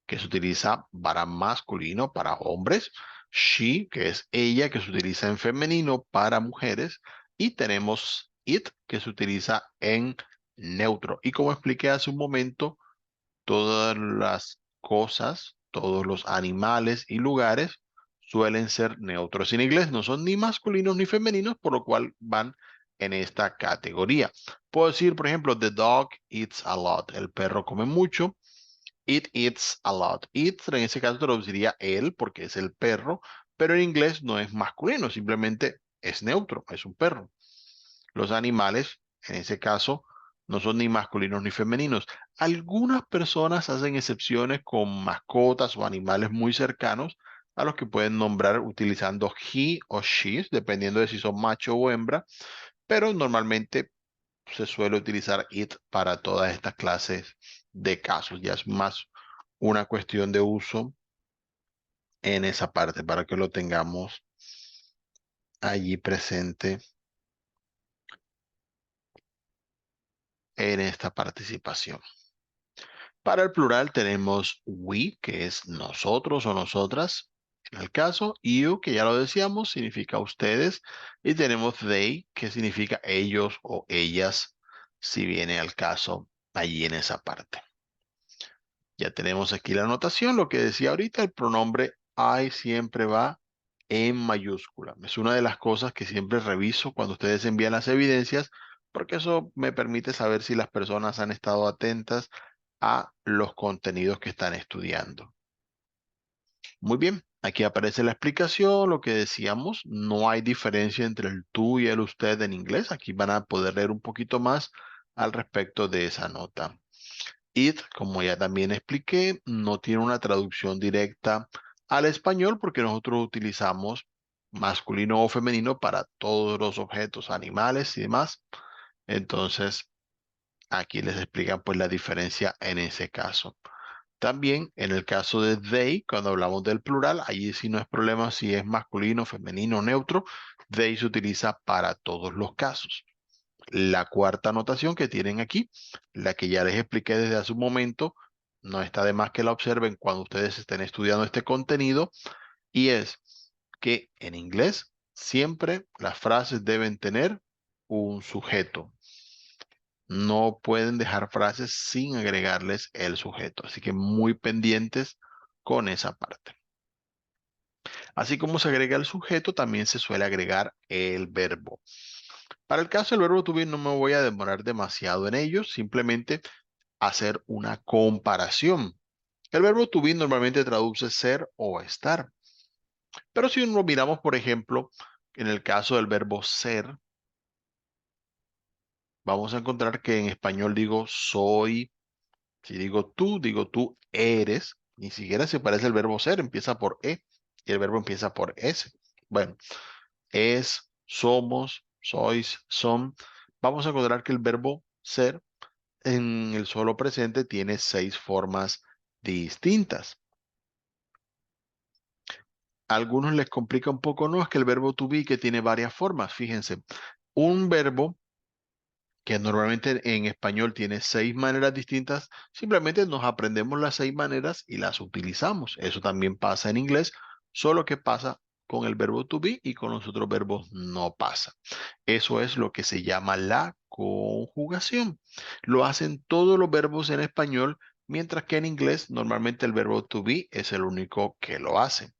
que se utiliza para masculino, para hombres. She, que es ella, que se utiliza en femenino para mujeres. Y tenemos it, que se utiliza en neutro. Y como expliqué hace un momento, todas las cosas, todos los animales y lugares suelen ser neutros en inglés, no son ni masculinos ni femeninos, por lo cual van en esta categoría. Puedo decir, por ejemplo, the dog eats a lot, el perro come mucho. It eats a lot. It en ese caso traduciría él porque es el perro, pero en inglés no es masculino, simplemente es neutro, es un perro. Los animales, en ese caso, no son ni masculinos ni femeninos. Algunas personas hacen excepciones con mascotas o animales muy cercanos a los que pueden nombrar utilizando he o she, dependiendo de si son macho o hembra, pero normalmente se suele utilizar it para todas estas clases de casos. Ya es más una cuestión de uso en esa parte para que lo tengamos allí presente en esta participación. Para el plural tenemos we, que es nosotros o nosotras, en el caso, you, que ya lo decíamos, significa ustedes, y tenemos they, que significa ellos o ellas, si viene al caso allí en esa parte. Ya tenemos aquí la anotación, lo que decía ahorita, el pronombre I siempre va en mayúscula. Es una de las cosas que siempre reviso cuando ustedes envían las evidencias, porque eso me permite saber si las personas han estado atentas a los contenidos que están estudiando. Muy bien, aquí aparece la explicación, lo que decíamos, no hay diferencia entre el tú y el usted en inglés. Aquí van a poder leer un poquito más al respecto de esa nota. It, como ya también expliqué, no tiene una traducción directa al español porque nosotros utilizamos masculino o femenino para todos los objetos, animales y demás. Entonces, aquí les explican pues la diferencia en ese caso. También en el caso de they, cuando hablamos del plural, allí sí no es problema si es masculino, femenino, neutro. They se utiliza para todos los casos. La cuarta anotación que tienen aquí, la que ya les expliqué desde hace un momento, no está de más que la observen cuando ustedes estén estudiando este contenido, y es que en inglés siempre las frases deben tener un sujeto. No pueden dejar frases sin agregarles el sujeto, así que muy pendientes con esa parte. Así como se agrega el sujeto, también se suele agregar el verbo. Para el caso del verbo to be no me voy a demorar demasiado en ello, simplemente hacer una comparación. El verbo to be normalmente traduce ser o estar, pero si lo miramos, por ejemplo, en el caso del verbo ser, vamos a encontrar que en español digo soy, si digo tú eres, ni siquiera se parece el verbo ser, empieza por e y el verbo empieza por s. Bueno, es, somos, sois, son. Vamos a encontrar que el verbo ser en el solo presente tiene 6 formas distintas. A algunos les complica un poco, no, es que el verbo to be que tiene varias formas. Fíjense, un verbo que normalmente en español tiene 6 maneras distintas, simplemente nos aprendemos las 6 maneras y las utilizamos. Eso también pasa en inglés, solo que pasa con el verbo to be y con los otros verbos no pasa. Eso es lo que se llama la conjugación. Lo hacen todos los verbos en español, mientras que en inglés normalmente el verbo to be es el único que lo hace.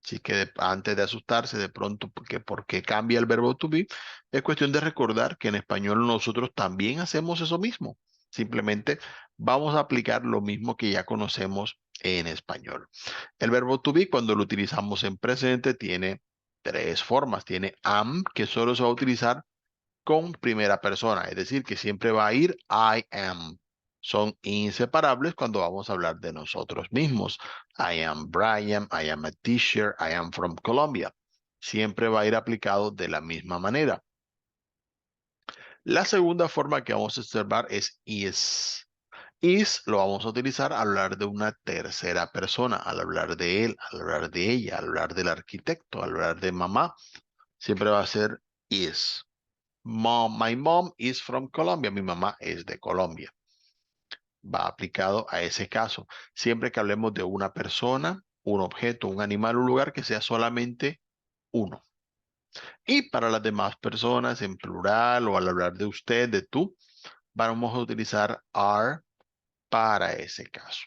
Así que antes de asustarse de pronto porque cambia el verbo to be, es cuestión de recordar que en español nosotros también hacemos eso mismo. Simplemente vamos a aplicar lo mismo que ya conocemos en español. El verbo to be, cuando lo utilizamos en presente, tiene 3 formas. Tiene am, que solo se va a utilizar con primera persona, es decir, que siempre va a ir I am. Son inseparables cuando vamos a hablar de nosotros mismos. I am Brian, I am a teacher, I am from Colombia. Siempre va a ir aplicado de la misma manera. La segunda forma que vamos a observar es is. Is lo vamos a utilizar al hablar de una tercera persona, al hablar de él, al hablar de ella, al hablar del arquitecto, al hablar de mamá. Siempre va a ser is. My mom is from Colombia. Mi mamá es de Colombia. Va aplicado a ese caso. Siempre que hablemos de una persona, un objeto, un animal, un lugar, que sea solamente uno. Y para las demás personas, en plural o al hablar de usted, de tú, vamos a utilizar are para ese caso.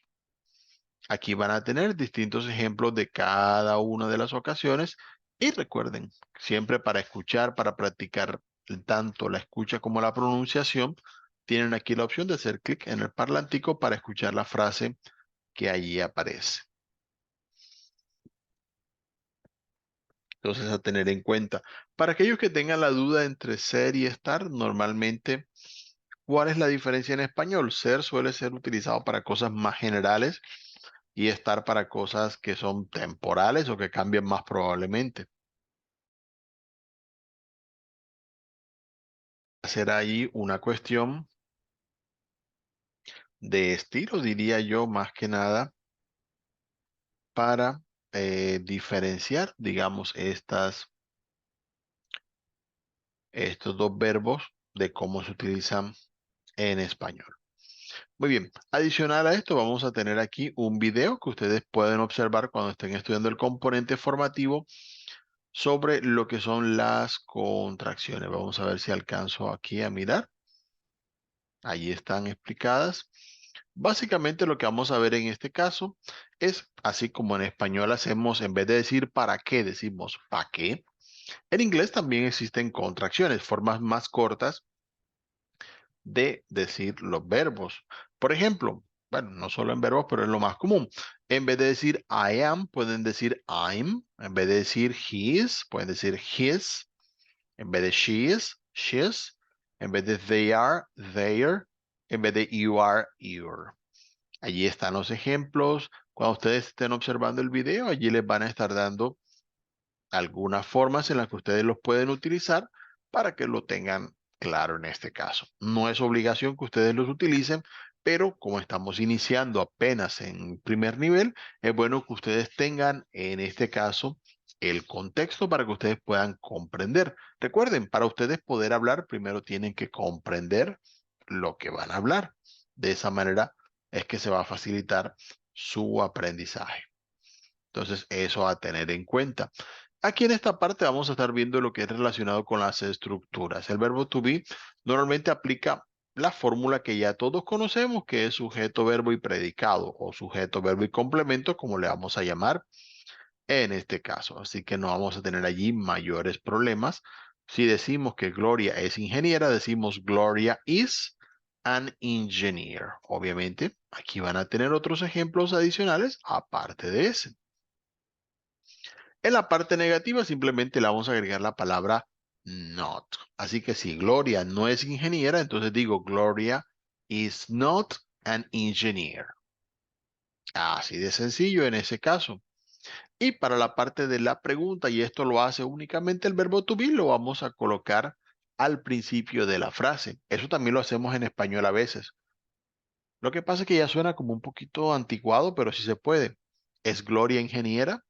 Aquí van a tener distintos ejemplos de cada una de las ocasiones y recuerden, siempre para escuchar, para practicar tanto la escucha como la pronunciación, tienen aquí la opción de hacer clic en el parlantico para escuchar la frase que allí aparece. Entonces, a tener en cuenta. Para aquellos que tengan la duda entre ser y estar, normalmente, ¿cuál es la diferencia en español? Ser suele ser utilizado para cosas más generales y estar para cosas que son temporales o que cambian más probablemente. Será ahí una cuestión de estilo, diría yo, más que nada, para diferenciar, digamos, estos dos verbos de cómo se utilizan en español. Muy bien, adicional a esto vamos a tener aquí un video que ustedes pueden observar cuando estén estudiando el componente formativo sobre lo que son las contracciones. Vamos a ver si alcanzo aquí a mirar. Allí están explicadas. Básicamente lo que vamos a ver en este caso es, así como en español hacemos, en vez de decir para qué, decimos para qué. En inglés también existen contracciones, formas más cortas de decir los verbos. Por ejemplo, bueno, no solo en verbos, pero es lo más común. En vez de decir I am, pueden decir I'm. En vez de decir he is, pueden decir his. En vez de she is, she's. En vez de they are, their. En vez de you are, your. Allí están los ejemplos. Cuando ustedes estén observando el video, allí les van a estar dando algunas formas en las que ustedes los pueden utilizar para que lo tengan claro en este caso. No es obligación que ustedes los utilicen, pero como estamos iniciando apenas en primer nivel, es bueno que ustedes tengan en este caso el contexto para que ustedes puedan comprender. Recuerden, para ustedes poder hablar, primero tienen que comprender lo que van a hablar. De esa manera es que se va a facilitar su aprendizaje. Entonces, eso a tener en cuenta. Aquí en esta parte vamos a estar viendo lo que es relacionado con las estructuras. El verbo to be normalmente aplica la fórmula que ya todos conocemos, que es sujeto, verbo y predicado, o sujeto, verbo y complemento, como le vamos a llamar en este caso. Así que no vamos a tener allí mayores problemas. Si decimos que Gloria es ingeniera, decimos Gloria is an engineer. Obviamente, aquí van a tener otros ejemplos adicionales aparte de ese. En la parte negativa simplemente le vamos a agregar la palabra not. Así que si Gloria no es ingeniera, entonces digo Gloria is not an engineer. Así de sencillo en ese caso. Y para la parte de la pregunta, y esto lo hace únicamente el verbo to be, lo vamos a colocar al principio de la frase. Eso también lo hacemos en español a veces. Lo que pasa es que ya suena como un poquito anticuado, pero si se puede. ¿Es Gloria ingeniera?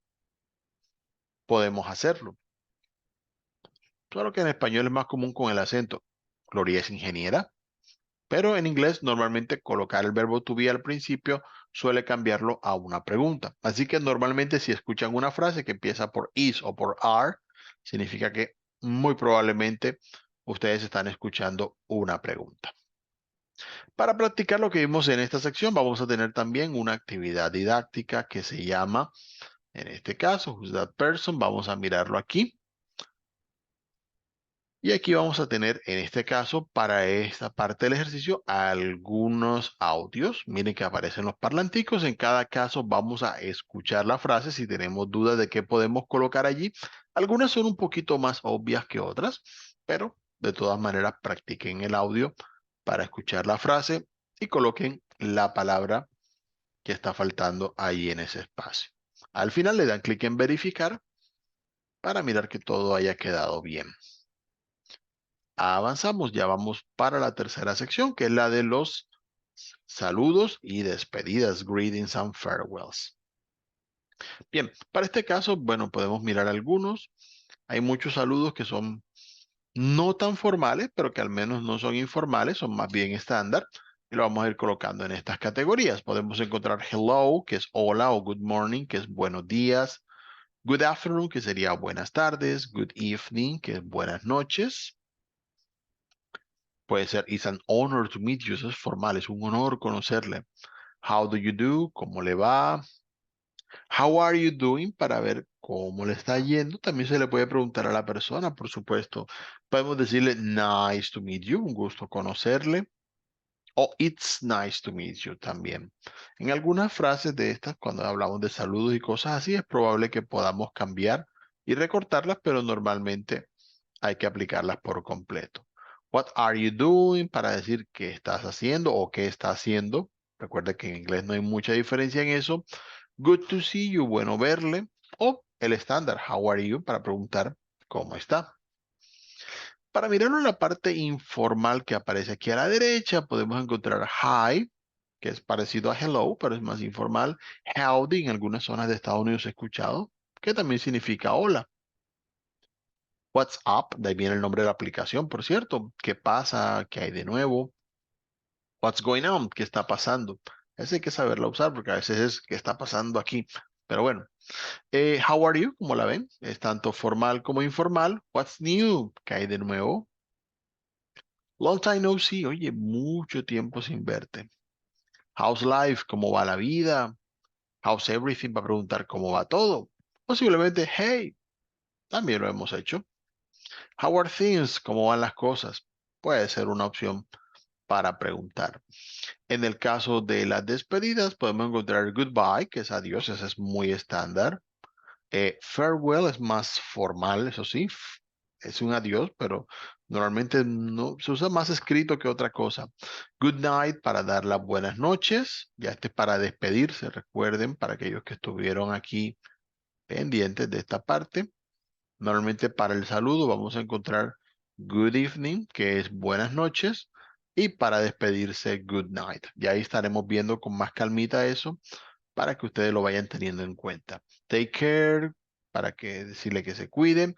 Podemos hacerlo. Claro que en español es más común con el acento. Gloria es ingeniera, pero en inglés normalmente colocar el verbo to be al principio suele cambiarlo a una pregunta. Así que normalmente si escuchan una frase que empieza por is o por are, significa que muy probablemente ustedes están escuchando una pregunta. Para practicar lo que vimos en esta sección, vamos a tener también una actividad didáctica que se llama, en este caso, Who's That Person. Vamos a mirarlo aquí. Y aquí vamos a tener, en este caso, para esta parte del ejercicio, algunos audios. Miren que aparecen los parlanticos. En cada caso vamos a escuchar la frase si tenemos dudas de qué podemos colocar allí. Algunas son un poquito más obvias que otras, pero de todas maneras practiquen el audio para escuchar la frase y coloquen la palabra que está faltando ahí en ese espacio. Al final le dan clic en verificar para mirar que todo haya quedado bien. Avanzamos, ya vamos para la tercera sección, que es la de los saludos y despedidas, greetings and farewells. Bien, para este caso, bueno, podemos mirar algunos. Hay muchos saludos que son no tan formales, pero que al menos no son informales, son más bien estándar. Y lo vamos a ir colocando en estas categorías. Podemos encontrar hello, que es hola, o good morning, que es buenos días. Good afternoon, que sería buenas tardes. Good evening, que es buenas noches. Puede ser it's an honor to meet you, eso es formal, es un honor conocerle. How do you do? ¿Cómo le va? How are you doing? Para ver cómo le está yendo. También se le puede preguntar a la persona, por supuesto. Podemos decirle nice to meet you, un gusto conocerle. O it's nice to meet you también. En algunas frases de estas, cuando hablamos de saludos y cosas así, es probable que podamos cambiar y recortarlas, pero normalmente hay que aplicarlas por completo. What are you doing? Para decir qué estás haciendo o qué está haciendo. Recuerda que en inglés no hay mucha diferencia en eso. Good to see you, bueno verle. O el estándar, how are you? Para preguntar cómo está. Para mirarlo en la parte informal que aparece aquí a la derecha, podemos encontrar hi, que es parecido a hello, pero es más informal. Howdy, en algunas zonas de Estados Unidos he escuchado, que también significa hola. What's up, de ahí viene el nombre de la aplicación, por cierto. ¿Qué pasa? ¿Qué hay de nuevo? What's going on? ¿Qué está pasando? Ese hay que saberlo usar porque a veces es qué está pasando aquí. Pero bueno, how are you? Como la ven, es tanto formal como informal. What's new? ¿Qué hay de nuevo? Long time no see. Oye, mucho tiempo sin verte. How's life? ¿Cómo va la vida? How's everything? Para preguntar cómo va todo. Posiblemente, hey, también lo hemos hecho. How are things? ¿Cómo van las cosas? Puede ser una opción para preguntar. En el caso de las despedidas, podemos encontrar goodbye, que es adiós, ese es muy estándar. Farewell es más formal, eso sí, es un adiós, pero normalmente no se usa más escrito que otra cosa. Good night para dar las buenas noches, ya este es para despedirse, recuerden, para aquellos que estuvieron aquí pendientes de esta parte. Normalmente para el saludo vamos a encontrar good evening, que es buenas noches, y para despedirse good night. Y ahí estaremos viendo con más calmita eso para que ustedes lo vayan teniendo en cuenta. Take care, para que decirle que se cuiden.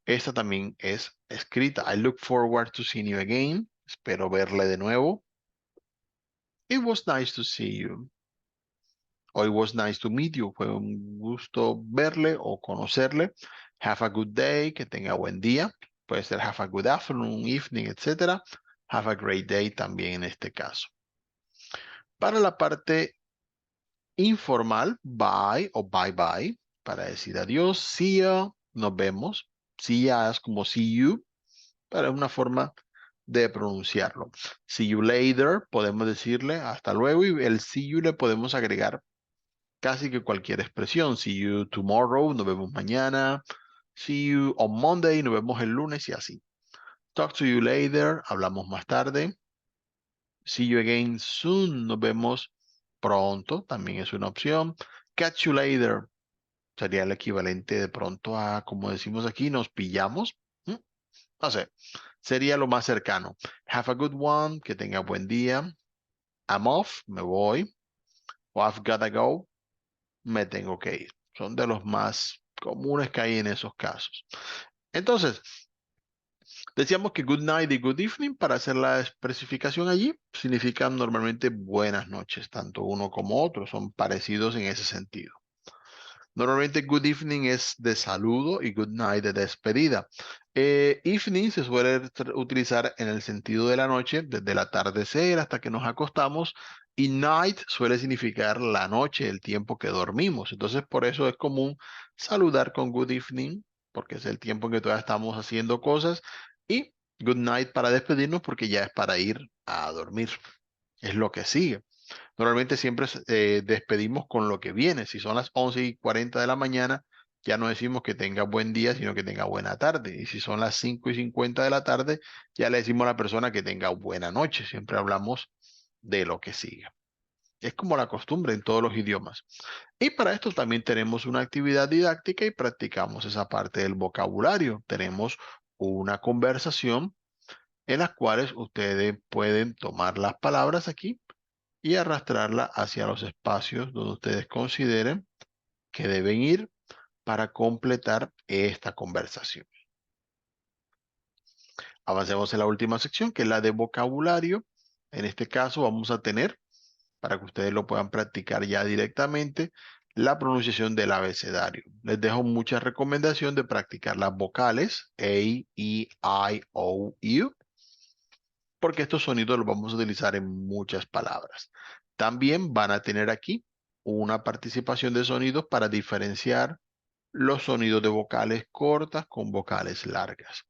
Esta también es escrita. I look forward to seeing you again. Espero verle de nuevo. It was nice to see you. O it was nice to meet you. Fue un gusto verle o conocerle. Have a good day. Que tenga buen día. Puede ser have a good afternoon, evening, etc. Have a great day también en este caso. Para la parte informal, bye o bye bye, para decir adiós. See ya, nos vemos. See ya es como see you, pero es una forma de pronunciarlo. See you later, podemos decirle hasta luego y el see you le podemos agregar casi que cualquier expresión. See you tomorrow, nos vemos mañana. See you on Monday, nos vemos el lunes y así. Talk to you later, hablamos más tarde. See you again soon, nos vemos pronto, también es una opción. Catch you later, sería el equivalente de pronto a, como decimos aquí, nos pillamos. ¿Mm? No sé, sería lo más cercano. Have a good one, que tenga buen día. I'm off, me voy. O I've gotta go, me tengo que ir. Son de los más comunes que hay en esos casos. Entonces, decíamos que good night y good evening, para hacer la especificación allí, significan normalmente buenas noches, tanto uno como otro, son parecidos en ese sentido. Normalmente good evening es de saludo y good night de despedida. Evening se suele utilizar en el sentido de la noche, desde el atardecer hasta que nos acostamos, y night suele significar la noche, el tiempo que dormimos. Entonces, por eso es común saludar con good evening, porque es el tiempo en que todavía estamos haciendo cosas, y good night para despedirnos, porque ya es para ir a dormir. Es lo que sigue. Normalmente siempre despedimos con lo que viene. Si son las 11:40 de la mañana, Ya no decimos que tenga buen día, sino que tenga buena tarde. Y si son las 5:50 de la tarde, ya le decimos a la persona que tenga buena noche. Siempre hablamos de lo que sigue. Es como la costumbre en todos los idiomas. Y para esto también tenemos una actividad didáctica y practicamos esa parte del vocabulario. Tenemos una conversación en las cuales ustedes pueden tomar las palabras aquí y arrastrarla hacia los espacios donde ustedes consideren que deben ir para completar esta conversación. Avancemos en la última sección, que es la de vocabulario. En este caso vamos a tener, para que ustedes lo puedan practicar ya directamente, la pronunciación del abecedario. Les dejo mucha recomendación de practicar las vocales A, E, I, O, U, porque estos sonidos los vamos a utilizar en muchas palabras. También van a tener aquí una participación de sonidos para diferenciar los sonidos de vocales cortas con vocales largas.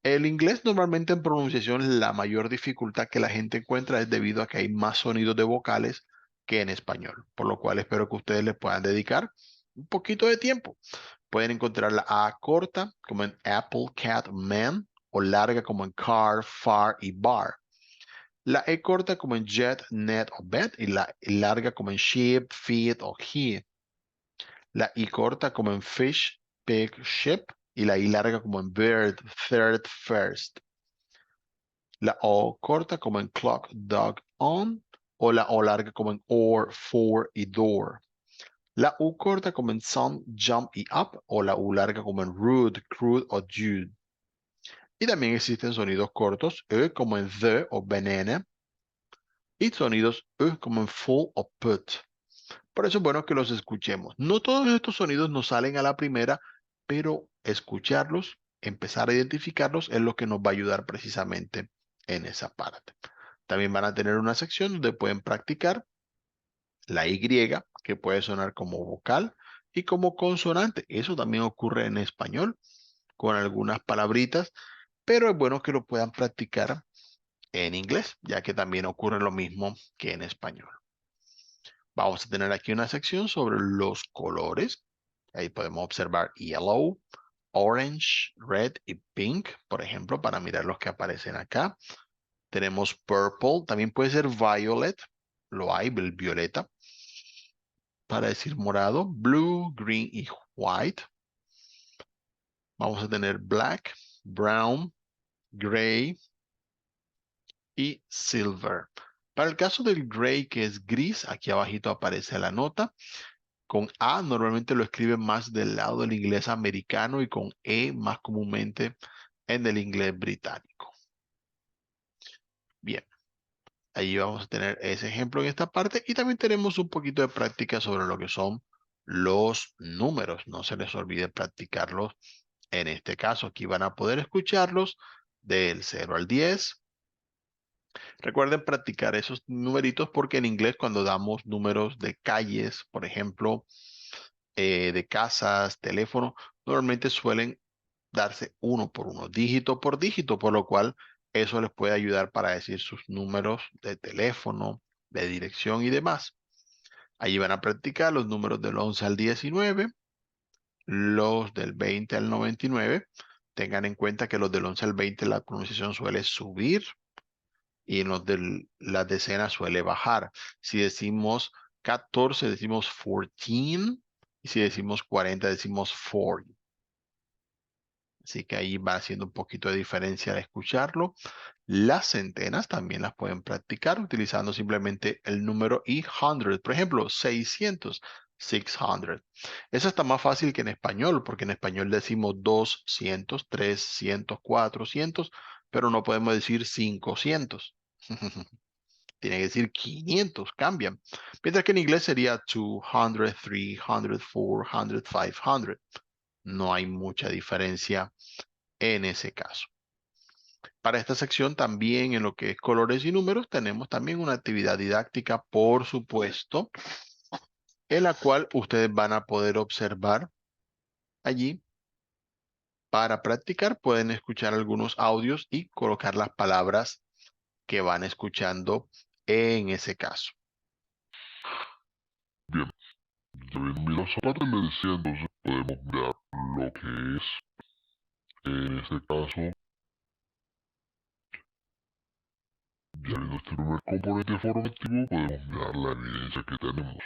El inglés normalmente en pronunciación la mayor dificultad que la gente encuentra es debido a que hay más sonidos de vocales que en español, por lo cual espero que ustedes les puedan dedicar un poquito de tiempo. Pueden encontrar la A corta como en apple, cat, man, o larga como en car, far y bar. La E corta como en jet, net o bed, y la larga como en sheep, feed o he. La I corta como en fish, pig, ship, y la I larga como en bird, third, first. La O corta como en clock, dog, on, o la O larga como en or, for y door. La U corta como en sun, jump y up, o la U larga como en rude, crude o dude. Y también existen sonidos cortos, E como en the o banana, y sonidos E como en full o put. Por eso es bueno que los escuchemos. No todos estos sonidos nos salen a la primera, pero escucharlos, empezar a identificarlos es lo que nos va a ayudar precisamente en esa parte. También van a tener una sección donde pueden practicar la Y, que puede sonar como vocal y como consonante. Eso también ocurre en español con algunas palabritas, pero es bueno que lo puedan practicar en inglés, ya que también ocurre lo mismo que en español. Vamos a tener aquí una sección sobre los colores. Ahí podemos observar yellow, orange, red y pink, por ejemplo, para mirar los que aparecen acá. Tenemos purple, también puede ser violet, lo hay, el violeta, para decir morado, blue, green y white. Vamos a tener black, brown, gray y silver. Para el caso del gray, que es gris, aquí abajito aparece la nota. Con A normalmente lo escriben más del lado del inglés americano y con E más comúnmente en el inglés británico. Bien, ahí vamos a tener ese ejemplo en esta parte y también tenemos un poquito de práctica sobre lo que son los números. No se les olvide practicarlos en este caso. Aquí van a poder escucharlos del 0 al 10. Recuerden practicar esos numeritos porque en inglés cuando damos números de calles, por ejemplo, de casas, teléfono, normalmente suelen darse uno por uno, dígito por dígito, por lo cual eso les puede ayudar para decir sus números de teléfono, de dirección y demás. Allí van a practicar los números del 11 al 19, los del 20 al 99. Tengan en cuenta que los del 11 al 20 la pronunciación suele subir y en los de las decenas suele bajar. Si decimos 14, decimos 14, y si decimos 40, decimos 40. Así que ahí va haciendo un poquito de diferencia al escucharlo. Las centenas también las pueden practicar utilizando simplemente el número y 100. Por ejemplo, 600, 600. Eso está más fácil que en español, porque en español decimos 200, 300, 400, pero no podemos decir 500. Tiene que decir 500, cambian. Mientras que en inglés sería 200, 300, 400, 500. No hay mucha diferencia en ese caso. Para esta sección también en lo que es colores y números tenemos también una actividad didáctica, por supuesto, en la cual ustedes van a poder observar allí. Para practicar pueden escuchar algunos audios y colocar las palabras que van escuchando en ese caso. Bien, Ya ven, mira, esa parte le decía, entonces podemos mirar lo que es, en este caso, ya viendo este primer componente formativo, podemos mirar la evidencia que tenemos.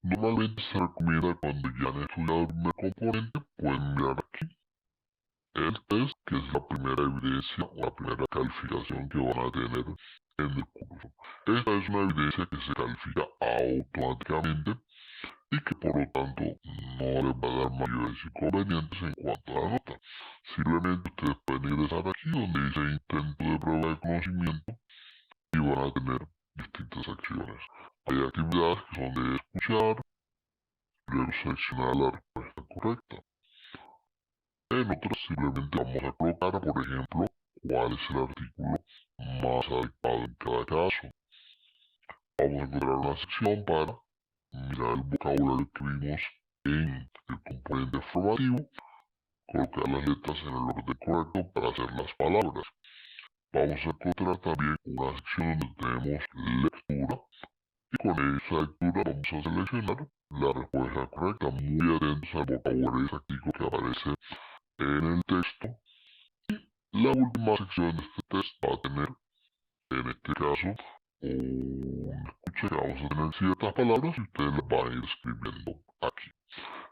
Normalmente se recomienda cuando ya han estudiado el primer componente, pueden mirar aquí el test, que es la primera evidencia o la primera calificación que van a tener en el curso. Esta es una evidencia que se califica automáticamente y que por lo tanto no les va a dar mayores inconvenientes en cuanto a la nota. Simplemente ustedes pueden ingresar aquí donde dice intento de prueba de conocimiento y van a tener distintas acciones. Hay actividades que son de escuchar, luego seleccionar la respuesta correcta. En otras simplemente vamos a colocar, por ejemplo, cuál es el artículo más adecuado en cada caso. Vamos a encontrar una sección para mirar el vocabulario que vimos en el componente formativo, colocar las letras en el orden correcto para hacer las palabras. Vamos a encontrar también una sección donde tenemos lectura y con esa lectura vamos a seleccionar la respuesta correcta, muy atentos al vocabulario exacto que aparece en el texto. La última sección de este test va a tener, en este caso, un escucha que vamos a tener ciertas palabras y ustedes las van a ir escribiendo aquí.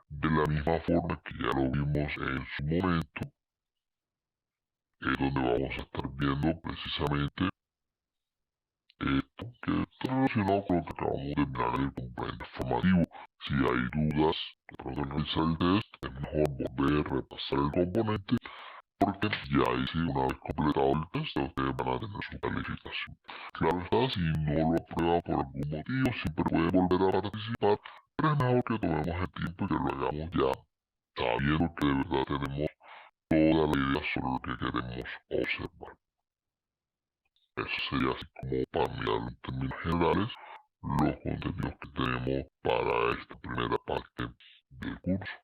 De la misma forma que ya lo vimos en su momento, es donde vamos a estar viendo precisamente esto que está relacionado con lo que acabamos de mirar en el componente formativo. Si hay dudas de pronto al realizar el test, es mejor volver a repasar el componente porque ya ahí sí, una vez completado el test, ustedes van a tener su calificación. Claro está, si no lo aprueba por algún motivo, siempre pueden volver a participar, pero es mejor que tomemos el tiempo y que lo hagamos ya, sabiendo que de verdad tenemos toda la idea sobre lo que queremos observar. Eso sería así como para mirar en términos generales los contenidos que tenemos para esta primera parte del curso.